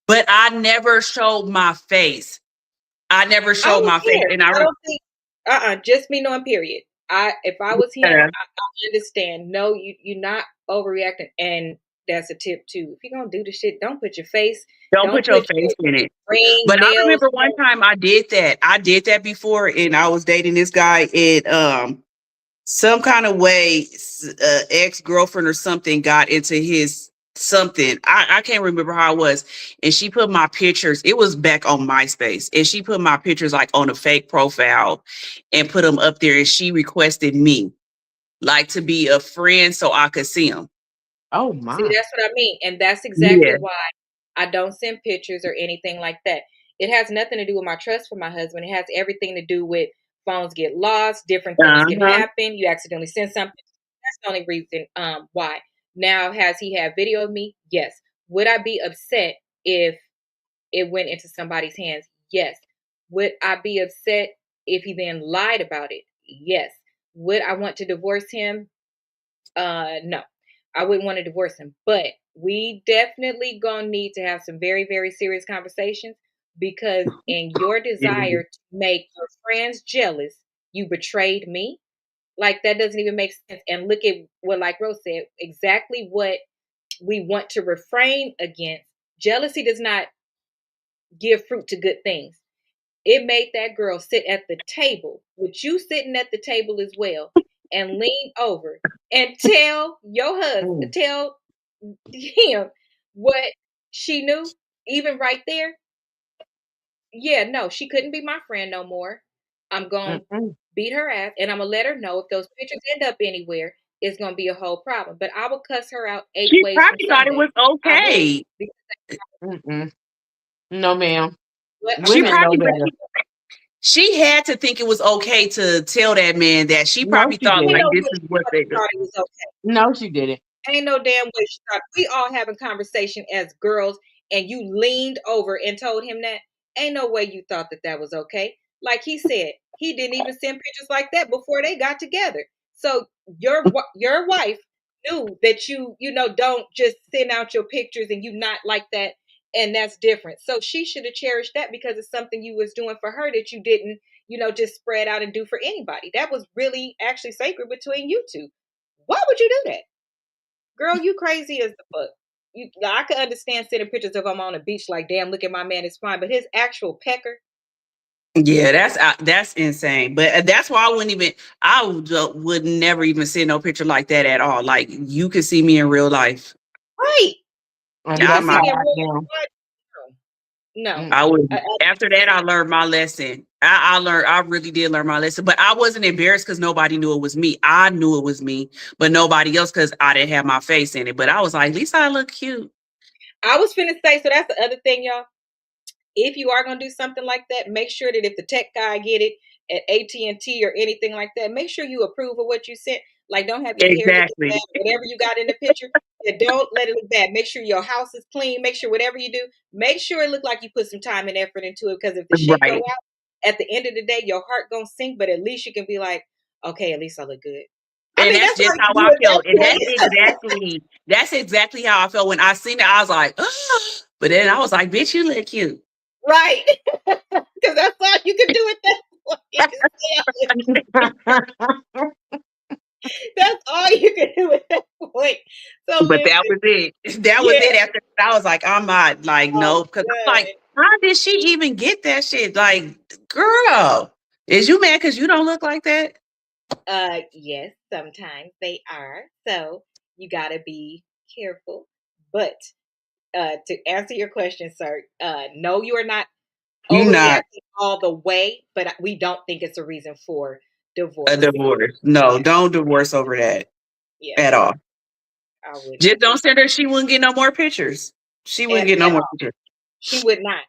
but I never showed my face. I never I showed don't my face. care. And I I don't think just me knowing period. I if I was him, remember, I understand. No, you're not overreacting, and that's a tip too. If you're gonna do the shit, don't put your face, don't don't put your put face your in it. ring, But I nails. remember one time I did that. I did that before, and I was dating this guy. And some kind of way, ex girlfriend or something got into his something. I can't remember how it was. And she put my pictures. It was back on MySpace, and she put my pictures like on a fake profile, and put them up there. And she requested me. like to be a friend so I could see him. Oh See, my. that's what I mean. And that's exactly Yeah. why I don't send pictures or anything like that. It has nothing to do with my trust for my husband. It has everything to do with phones get lost, different things can Uh-huh. happen. You accidentally send something. That's the only reason why. Now, has he had video of me? Yes. Would I be upset if it went into somebody's hands? Yes. Would I be upset if he then lied about it? Yes. Would I want to divorce him? No, I wouldn't want to divorce him, but we definitely gonna need to have some very, very serious conversations because in your Yeah. desire to make your friends jealous, you betrayed me. Like that doesn't even make sense. And look at what, like Rose said, exactly what we want to refrain against. Jealousy does not give fruit to good things. It made that girl sit at the table with you sitting at the table as well and lean over and tell your husband, Mm, tell him what she knew, even right there. Yeah, no, she couldn't be my friend no more. I'm going to mm-mm. beat her ass and I'm going to let her know if those pictures end up anywhere, it's going to be a whole problem. But I will cuss her out eight She ways from probably thought it Sunday. was I would. okay. Because Mm-mm. No, ma'am. what I'm She not Women know probably, but better. she had to think it was okay to tell that man that. She No, probably she thought ain't didn't. like no this way is she what they fucking do. thought it was okay. No, she didn't. Ain't no damn way she thought. We all having conversation as girls, and you leaned over and told him that. Ain't no way you thought that that was okay. Like he said, he didn't even send pictures like that before they got together. So your wife knew that you don't just send out your pictures and you not like that, and that's different. So she should have cherished that because it's something you was doing for her that you didn't just spread out and do for anybody. That was really actually sacred between you two. Why would you do that? Girl, you crazy as the fuck. I could understand sending pictures of him on the beach, like, damn, look at my man, it's fine. But his actual pecker, Yeah, that's insane. But that's why I wouldn't even. Would never even send no picture like that at all. Like you could see me in real life. right? And You can I'm that's see how out. me in I real am. life. No, I Mm-mm. would. After that, I learned my lesson. I learned. I really did learn my lesson. But I wasn't embarrassed because nobody knew it was me. I knew it was me, but nobody else because I didn't have my face in it. But I was like, at least I look cute. I was finna say, so that's the other thing, y'all. If you are gonna do something like that, make sure that if the tech guy get it at AT&T or anything like that, make sure you approve of what you sent. Like, don't have your hair looking bad, Exactly. whatever you got in the picture. Yeah, don't let it look bad. Make sure your house is clean. Make sure whatever you do, make sure it look like you put some time and effort into it. Because if the shit go Right. out, at the end of the day, your heart gonna sink. But at least you can be like, okay, at least I look good. I And mean, that's that's just all how you I do at that felt. And point. that's exactly how I felt when I seen it. I was like, but then I was like, bitch, you look cute. Right. Because that's all you can do at that point. Is That's all you can do at that point. So But listen, that was it. That was yeah. it. After that, I was like, I'm not like, Oh, no, because I'm like, good. how did she even get that shit? Like, girl, is you mad because you don't look like that? Yes, sometimes they are. So you gotta be careful. But to answer your question, sir, no, you are not You not overreacting all the way, but we don't think it's a reason for a divorce. divorce. No, Yeah, don't divorce over that yeah, at all. I wouldn't Just either. don't send her. She wouldn't get no more pictures. She wouldn't get no At more pictures. She would not.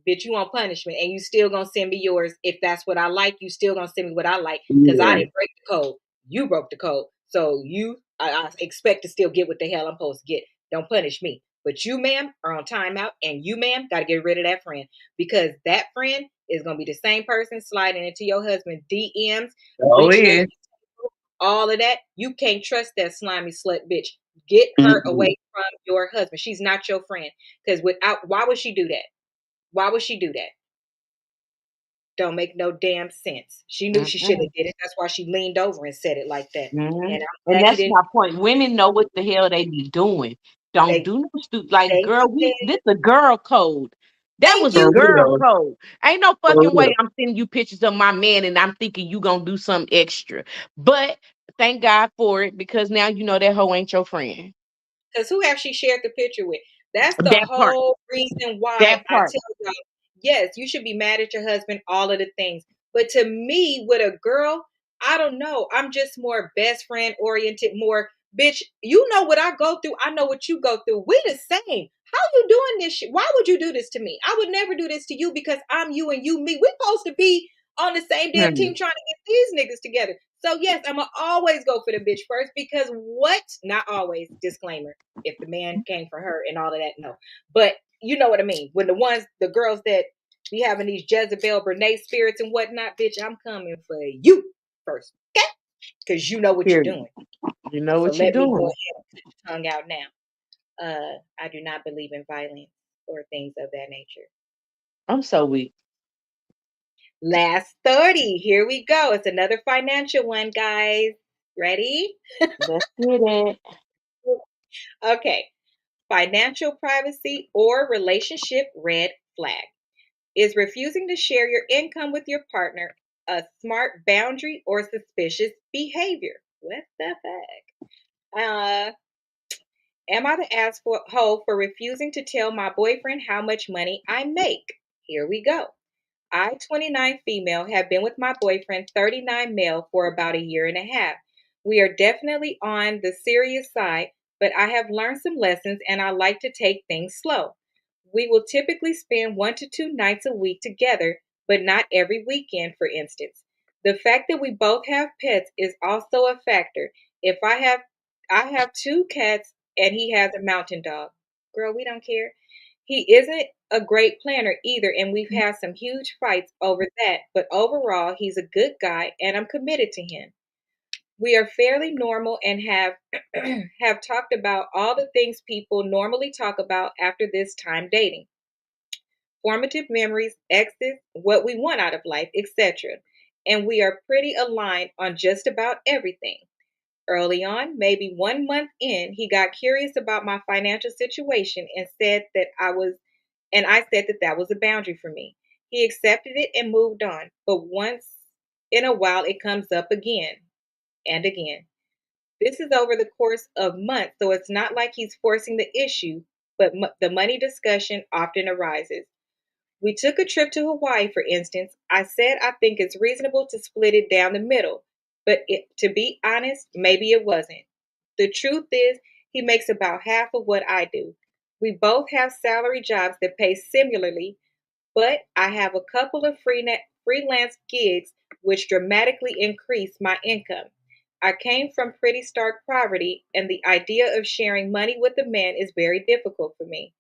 Bitch, you want punishment, and you still gonna send me yours. If that's what I like, you still gonna send me what I like because I Yeah, didn't break the code. You broke the code, so I expect to still get what the hell I'm supposed to get. Don't punish me. But you, ma'am, are on timeout, and you, ma'am, got to get rid of that friend because that friend is gonna be the same person sliding into your husband DMs, oh reaching yeah. under all of that. You can't trust that slimy slut bitch. Get her Mm-mm. away from your husband. She's not your friend. Because why would she do that? Why would she do that? Don't make no damn sense. She knew she shouldn't Mm-mm. have did it. That's why she leaned over and said it like that. Mhm. And I'm And glad you that's didn't. my point. Women know what the hell they be doing. Don't They, do no stupid. Like, they girl, this a girl code. That thank was a For you. girl real. code. Ain't no For fucking way real. I'm sending you pictures of my man and I'm thinking you gonna do something extra. But thank God for it because now you know that hoe ain't your friend. Because who have she shared the picture with? That's the That part. whole reason why That I part. tell y'all, yes, you should be mad at your husband, all of the things. But to me, with a girl, I don't know. I'm just more best friend oriented, more bitch. You know what I go through. I know what you go through. We the same. How you doing this shit? Why would you do this to me? I would never do this to you because I'm you and you me. We supposed to be on the same damn Honey, team trying to get these niggas together. So yes, I'm gonna always go for the bitch first because what? Not always. Disclaimer. If the man came for her and all of that, no. But you know what I mean. When the girls that be having these Jezebel, Brene spirits and whatnot, bitch, I'm coming for you first, okay? Because you know what you're period. doing. You know So what you're let me go doing. ahead and put your tongue out now. I do not believe in violence or things of that nature. I'm so weak. Last 30. Here we go. It's another financial one, guys. Ready? Let's get it. Okay. Financial privacy or relationship red flag. Is refusing to share your income with your partner a smart boundary or suspicious behavior? What the fuck? Am I the asshole for refusing to tell my boyfriend how much money I make? Here we go. I, 29 female, have been with my boyfriend, 39 male, for about a year and a half. We are definitely on the serious side, but I have learned some lessons and I like to take things slow. We will typically spend 1 to 2 nights a week together, but not every weekend, for instance. The fact that we both have pets is also a factor. If I have two cats and he has a mountain dog. Girl, we don't care. He isn't a great planner either, and we've had some huge fights over that. But overall, he's a good guy, and I'm committed to him. We are fairly normal and have have talked about all the things people normally talk about after this time dating: formative memories, exes, what we want out of life, etc. And we are pretty aligned on just about everything. Early on, maybe 1 month in, he got curious about my financial situation and I said that that was a boundary for me. He accepted it and moved on. But once in a while, it comes up again and again. This is over the course of months, so it's not like he's forcing the issue, but the money discussion often arises. We took a trip to Hawaii, for instance. I said I think it's reasonable to split it down the middle, but to be honest, maybe it wasn't. The truth is, he makes about half of what I do. We both have salary jobs that pay similarly, but I have a couple of freelance gigs which dramatically increase my income. I came from pretty stark poverty, and the idea of sharing money with a man is very difficult for me.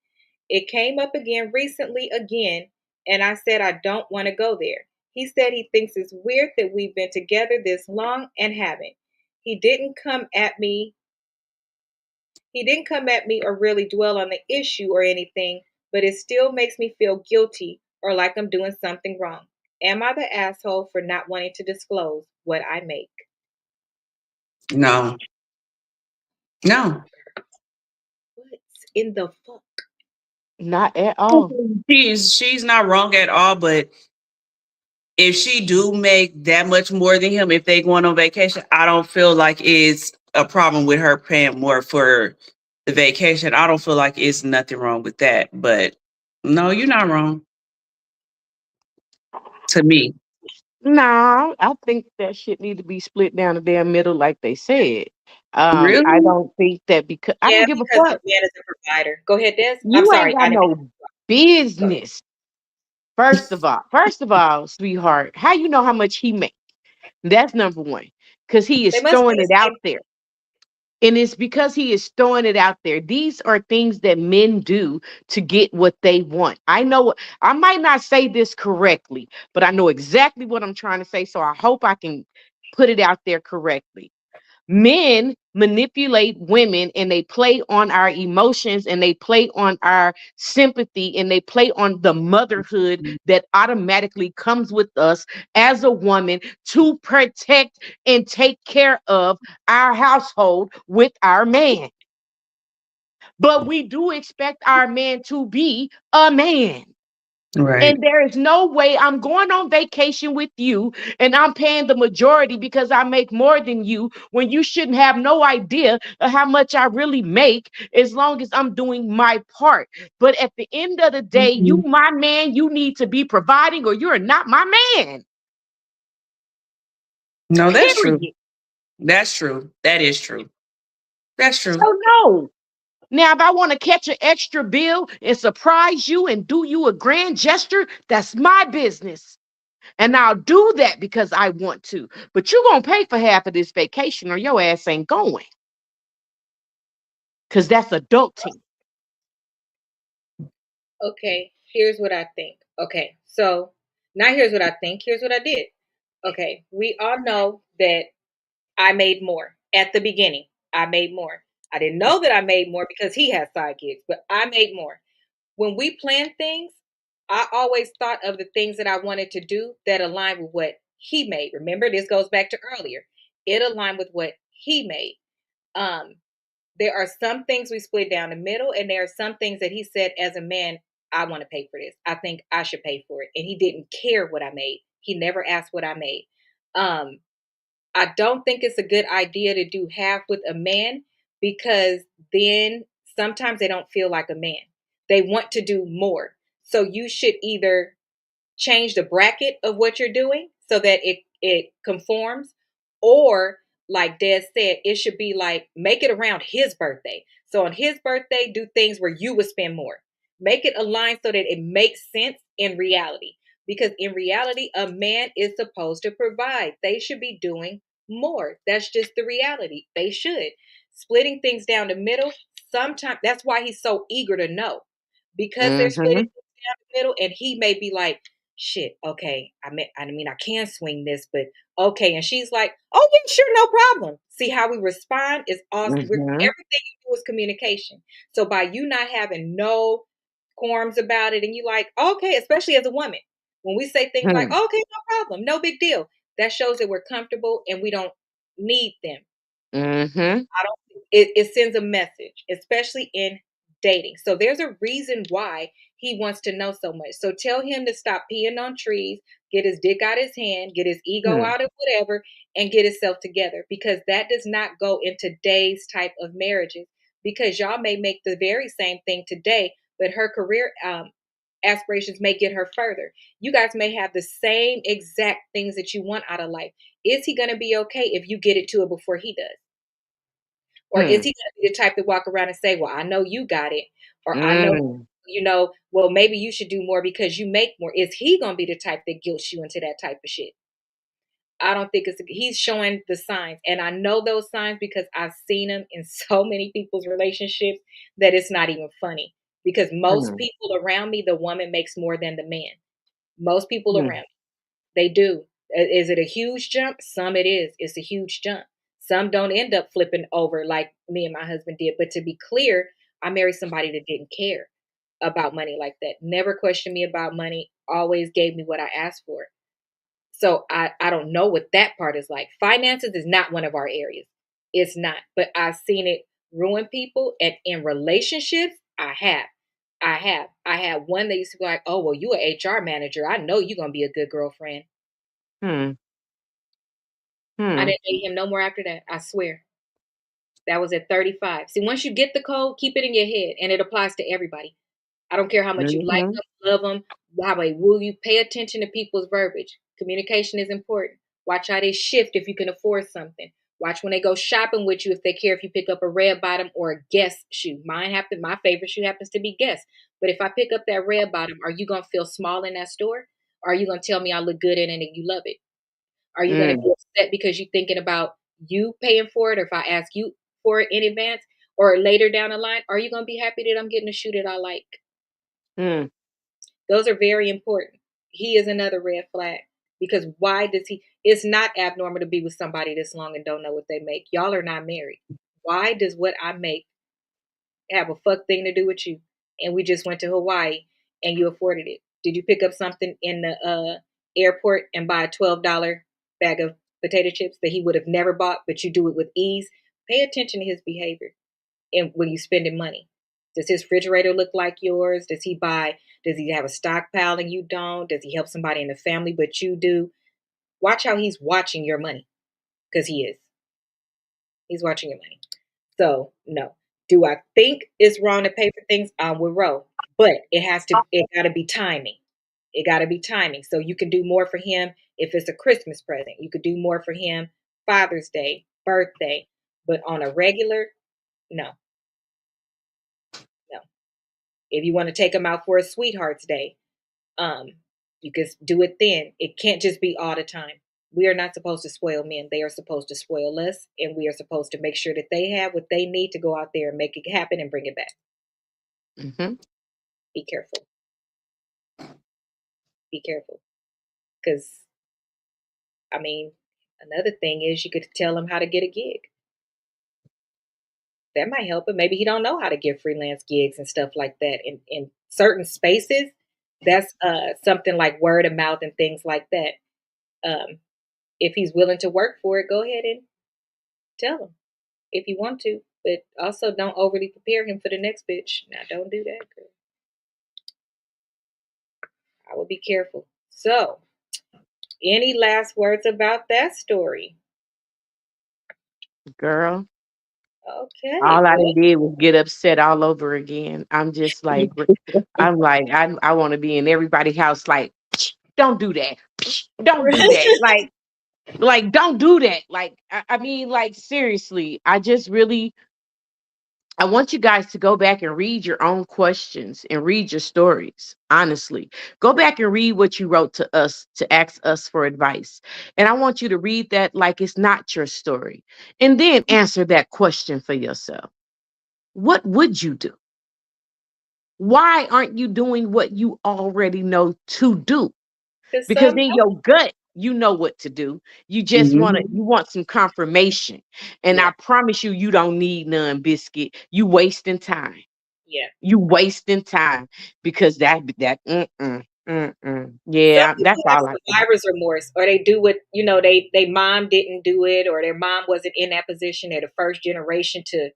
It came up again recently again, and I said I don't want to go there. He said he thinks it's weird that we've been together this long and haven't. He didn't come at me he didn't come at me or really dwell on the issue or anything, but it still makes me feel guilty or like I'm doing something wrong. Am I the asshole for not wanting to disclose what I make? No, no. What's in the fuck? Not at all. She's not wrong at all, but if she do make that much more than him, if they going on vacation, I don't feel like it's a problem with her paying more for the vacation. I don't feel like it's nothing wrong with that. But no, you're not wrong to me. Nah, I think that shit need to be split down the damn middle, like they said. I Really? don't think that because I don't Yeah, give a because the fuck. man is a provider. Go ahead, Des. I'm You ain't sorry. I got didn't mean no to. Go ahead. business. First of all, sweetheart, how you know how much he make? That's number one. Because he They is must be throwing the it out same. there. And it's because he is throwing it out there. These are things that men do to get what they want. I know I might not say this correctly, but I know exactly what I'm trying to say. So I hope I can put it out there correctly. Men manipulate women and they play on our emotions and they play on our sympathy and they play on the motherhood that automatically comes with us as a woman to protect and take care of our household with our man. But we do expect our man to be a man. Right. And there is no way I'm going on vacation with you and I'm paying the majority because I make more than you when you shouldn't have no idea of how much I really make as long as I'm doing my part. But at the end of the day, you, Mhm. my man, you need to be providing or you're not my man. No, that's true. Period. That's true. That is true. That's true. So no. Now, if I want to catch an extra bill and surprise you and do you a grand gesture, that's my business. And I'll do that because I want to. But you're going to pay for half of this vacation or your ass ain't going. Because that's adulting. Okay, here's what I think. Okay, so now here's what I think. Here's what I did. Okay, we all know that I made more at the beginning. I made more. I didn't know that I made more because he has side gigs, but I made more. When we plan things, I always thought of the things that I wanted to do that align with what he made. Remember, this goes back to earlier. It aligned with what he made. Um, there are some things we split down the middle, and there are some things that he said as a man, I want to pay for this. I think I should pay for it. And he didn't care what I made. He never asked what I made. Um, I don't think it's a good idea to do half with a man because then sometimes they don't feel like a man. They want to do more. So you should either change the bracket of what you're doing so that it conforms, or like Des said, it should be like make it around his birthday. So on his birthday, do things where you would spend more. Make it aligned so that it makes sense in reality, because in reality a man is supposed to provide. They should be doing more. That's just the reality. They should. Splitting things down the middle, sometimes that's why he's so eager to know, because they're splitting Mm-hmm. things down the middle, and he may be like, shit, okay, I mean, I can swing this, but okay. And she's like, oh yeah, sure, no problem. See how we respond is awesome. Mm-hmm. Everything you do is communication. So by you not having no quorums about it, and you like, okay, especially as a woman, when we say things like, okay, no problem, no big deal, that shows that we're comfortable and we don't need them. Mm-hmm. I don't. It sends a message, especially in dating. So there's a reason why he wants to know so much. So tell him to stop peeing on trees, get his dick out his hand, get his ego Mm-hmm. out of whatever, and get himself together. Because that does not go in today's type of marriages. Because y'all may make the very same thing today, but her career aspirations may get her further. You guys may have the same exact things that you want out of life. Is he going to be okay if you get it to it before he does? Or is Mm-hmm. he gonna be the type to walk around and say, "Well, I know you got it," or "I know, Mm-hmm. well, maybe you should do more because you make more." Is he gonna be the type that guilts you into that type of shit? I don't think he's showing the signs, and I know those signs because I've seen them in so many people's relationships that it's not even funny. Because most people around me, the woman makes more than the man. Most people Mm-hmm. around they do. Is it a huge jump? Some it is. It's a huge jump. Some don't end up flipping over like me and my husband did. But to be clear, I married somebody that didn't care about money like that. Never questioned me about money. Always gave me what I asked for. So I don't know what that part is like. Finances is not one of our areas. It's not. But I've seen it ruin people. And in relationships, I have. I have. I had one that used to be like, oh, well, you an HR manager. I know you're gonna be a good girlfriend. I Mm-hmm. didn't date him no more after that. I swear. That was at 35. See, once you get the code, keep it in your head, and it applies to everybody. I don't care how much you like Mm-hmm. them, love them, how they woo you. Pay attention to people's verbiage. Communication is important. Watch how they shift if you can afford something. Watch when they go shopping with you if they care if you pick up a red bottom or a Guess shoe. My favorite shoe happens to be Guess. But if I pick up that red bottom, are you gonna feel small in that store? Or are you gonna tell me I look good in it and you love it? Are you going to Mm-hmm. be upset because you're thinking about you paying for it, or if I ask you for it in advance or later down the line? Are you going to be happy that I'm getting a shoe that I like? Mm-hmm. Those are very important. He is another red flag, because why does he? It's not abnormal to be with somebody this long and don't know what they make. Y'all are not married. Why does what I make have a fuck thing to do with you? And we just went to Hawaii and you afforded it. Did you pick up something in the airport and buy a $12 bag of potato chips that he would have never bought, but you do it with ease? Pay attention to his behavior and when you spending money. Does his refrigerator look like yours? Does he have a stockpile and you don't? Does he help somebody in the family but you do? Watch how he's watching your money, because he is. He's watching your money. So no. Do I think it's wrong to pay for things? I'm with Ro, but it gotta be timing. It gotta be timing. So you can do more for him If it's a Christmas present, you could do more for him, Father's Day, birthday. But on a regular, no, no. If you want to take him out for a sweetheart's day, um, you can do it then. It can't just be all the time. We are not supposed to spoil men. They are supposed to spoil us, and we are supposed to make sure that they have what they need to go out there and make it happen and bring it back. Hmm. Be careful. Be careful. Because, I mean, another thing is you could tell him how to get a gig. That might help him. Maybe he don't know how to get freelance gigs and stuff like that in certain spaces. That's something like word of mouth and things like that. Um, if he's willing to work for it, go ahead and tell him if you want to. But also don't overly prepare him for the next bitch. Now don't do that, girl. I will be careful. So, any last words about that story? Girl, Okay. all I Well, done did was get upset all over again. I'm just like, I'm like, I want to be in everybody's house. Like, don't do that. Don't do that. Like, don't do that. Like, I mean, like, seriously, I just really, I want you guys to go back and read your own questions and read your stories. Honestly, go back and read what you wrote to us to ask us for advice. And I want you to read that like it's not your story. And then answer that question for yourself. What would you do? Why aren't you doing what you already know to do? because Because some in don't. your gut, you know what to do. You just want to, Mhm. you want some confirmation. And Yeah, I promise you, you don't need none, biscuit. You wasting time. yeah. You wasting time because Some yeah, that's people have all I think. survivor's remorse, or they do what they mom didn't do it, or their mom wasn't in that position. They're the first generation to,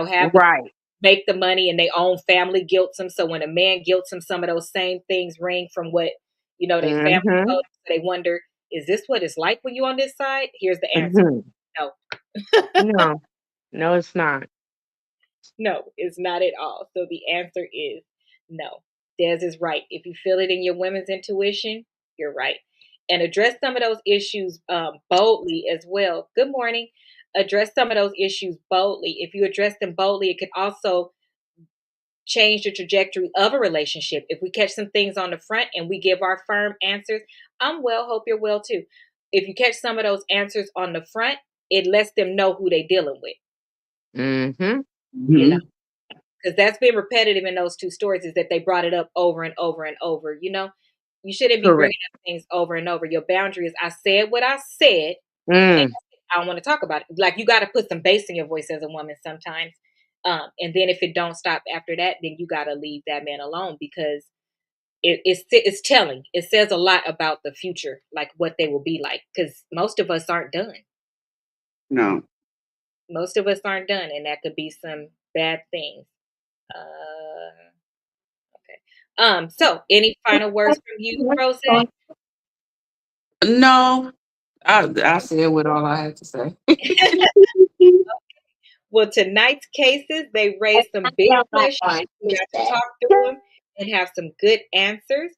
have the Right. make the money, and they own family guilts them. So when a man guilts them, some of those same things ring from what they family Mm-hmm. told them. So they wonder, is this what it's like when you on this side? Here's the answer: Mm-hmm. no. No, no, it's not. No, it's not at all. So the answer is no. Des is right. If you feel it in your women's intuition, you're right. And address some of those issues boldly as well. Good morning. Address some of those issues boldly. If you address them boldly, it can also change the trajectory of a relationship. If we catch some things on the front and we give our firm answers, I'm well, hope you're well too. If you catch some of those answers on the front, it lets them know who they're dealing with. Mm-hmm. You know. Mhm. Because that's been repetitive in those two stories is that they brought it up over and over and over. You shouldn't be Correct. bringing up things over and over. Your boundary is I said what I said, and Mm. I don't want to talk about it. Like you got to put some bass in your voice as a woman sometimes. And then if it don't stop after that, then you got to leave that man alone because it's telling. It says a lot about the future, like what they will be like. Because most of us aren't done. No. Most of us aren't done, and that could be some bad things. Uh, Okay. So any final words from you, Rose? No. I said what all I had to say. Well, tonight's cases, they raised some big questions. We got to talk through them and have some good answers.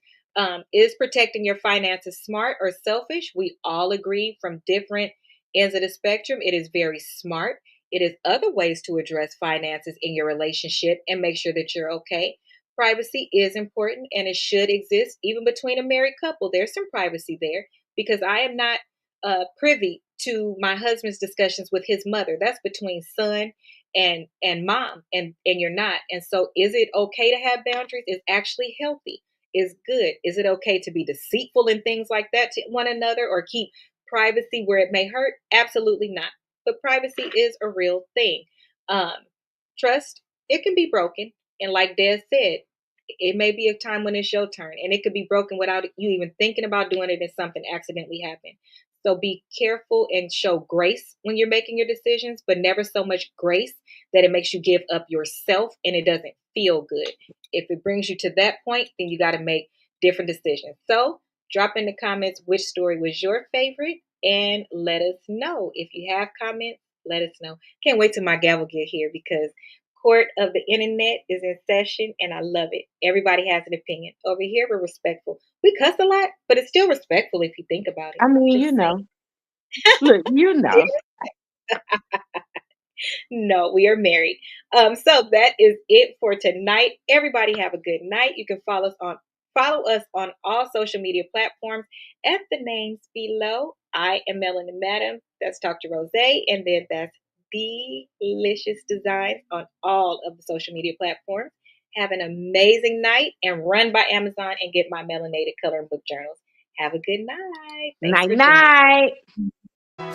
Is protecting your finances smart or selfish? We all agree from different ends of the spectrum. It is very smart. It is other ways to address finances in your relationship and make sure that you're okay. Privacy is important and it should exist even between a married couple. There's some privacy there because I am not privy to my husband's discussions with his mother. That's between son and mom, and you're not. And so, is it okay to have boundaries? Is actually healthy. Is good. Is it okay to be deceitful and things like that to one another, or keep privacy where it may hurt? Absolutely not. But privacy is a real thing. Um, Trust, it can be broken, and like Des said, it may be a time when it's your turn, and it could be broken without you even thinking about doing it, and something accidentally happened. So be careful and show grace when you're making your decisions, but never so much grace that it makes you give up yourself and it doesn't feel good. If it brings you to that point, then you got to make different decisions. So drop in the comments which story was your favorite and let us know. If you have comments, let us know. Can't wait till my gavel get here because court of the internet is in session, and I love it. Everybody has an opinion. Over here, we're respectful. We cuss a lot, but it's still respectful if you think about it. I mean, Just saying. look, you know. No, we are married. So that is it for tonight. Everybody have a good night. You can follow us on all social media platforms at the names below. I am Melanie Madam. That's Dr. Rose, and then that's Delicious Designs on all of the social media platforms. Have an amazing night and run by Amazon and get my melanated color and book journals. Have a good night. Thanks Night for joining. night.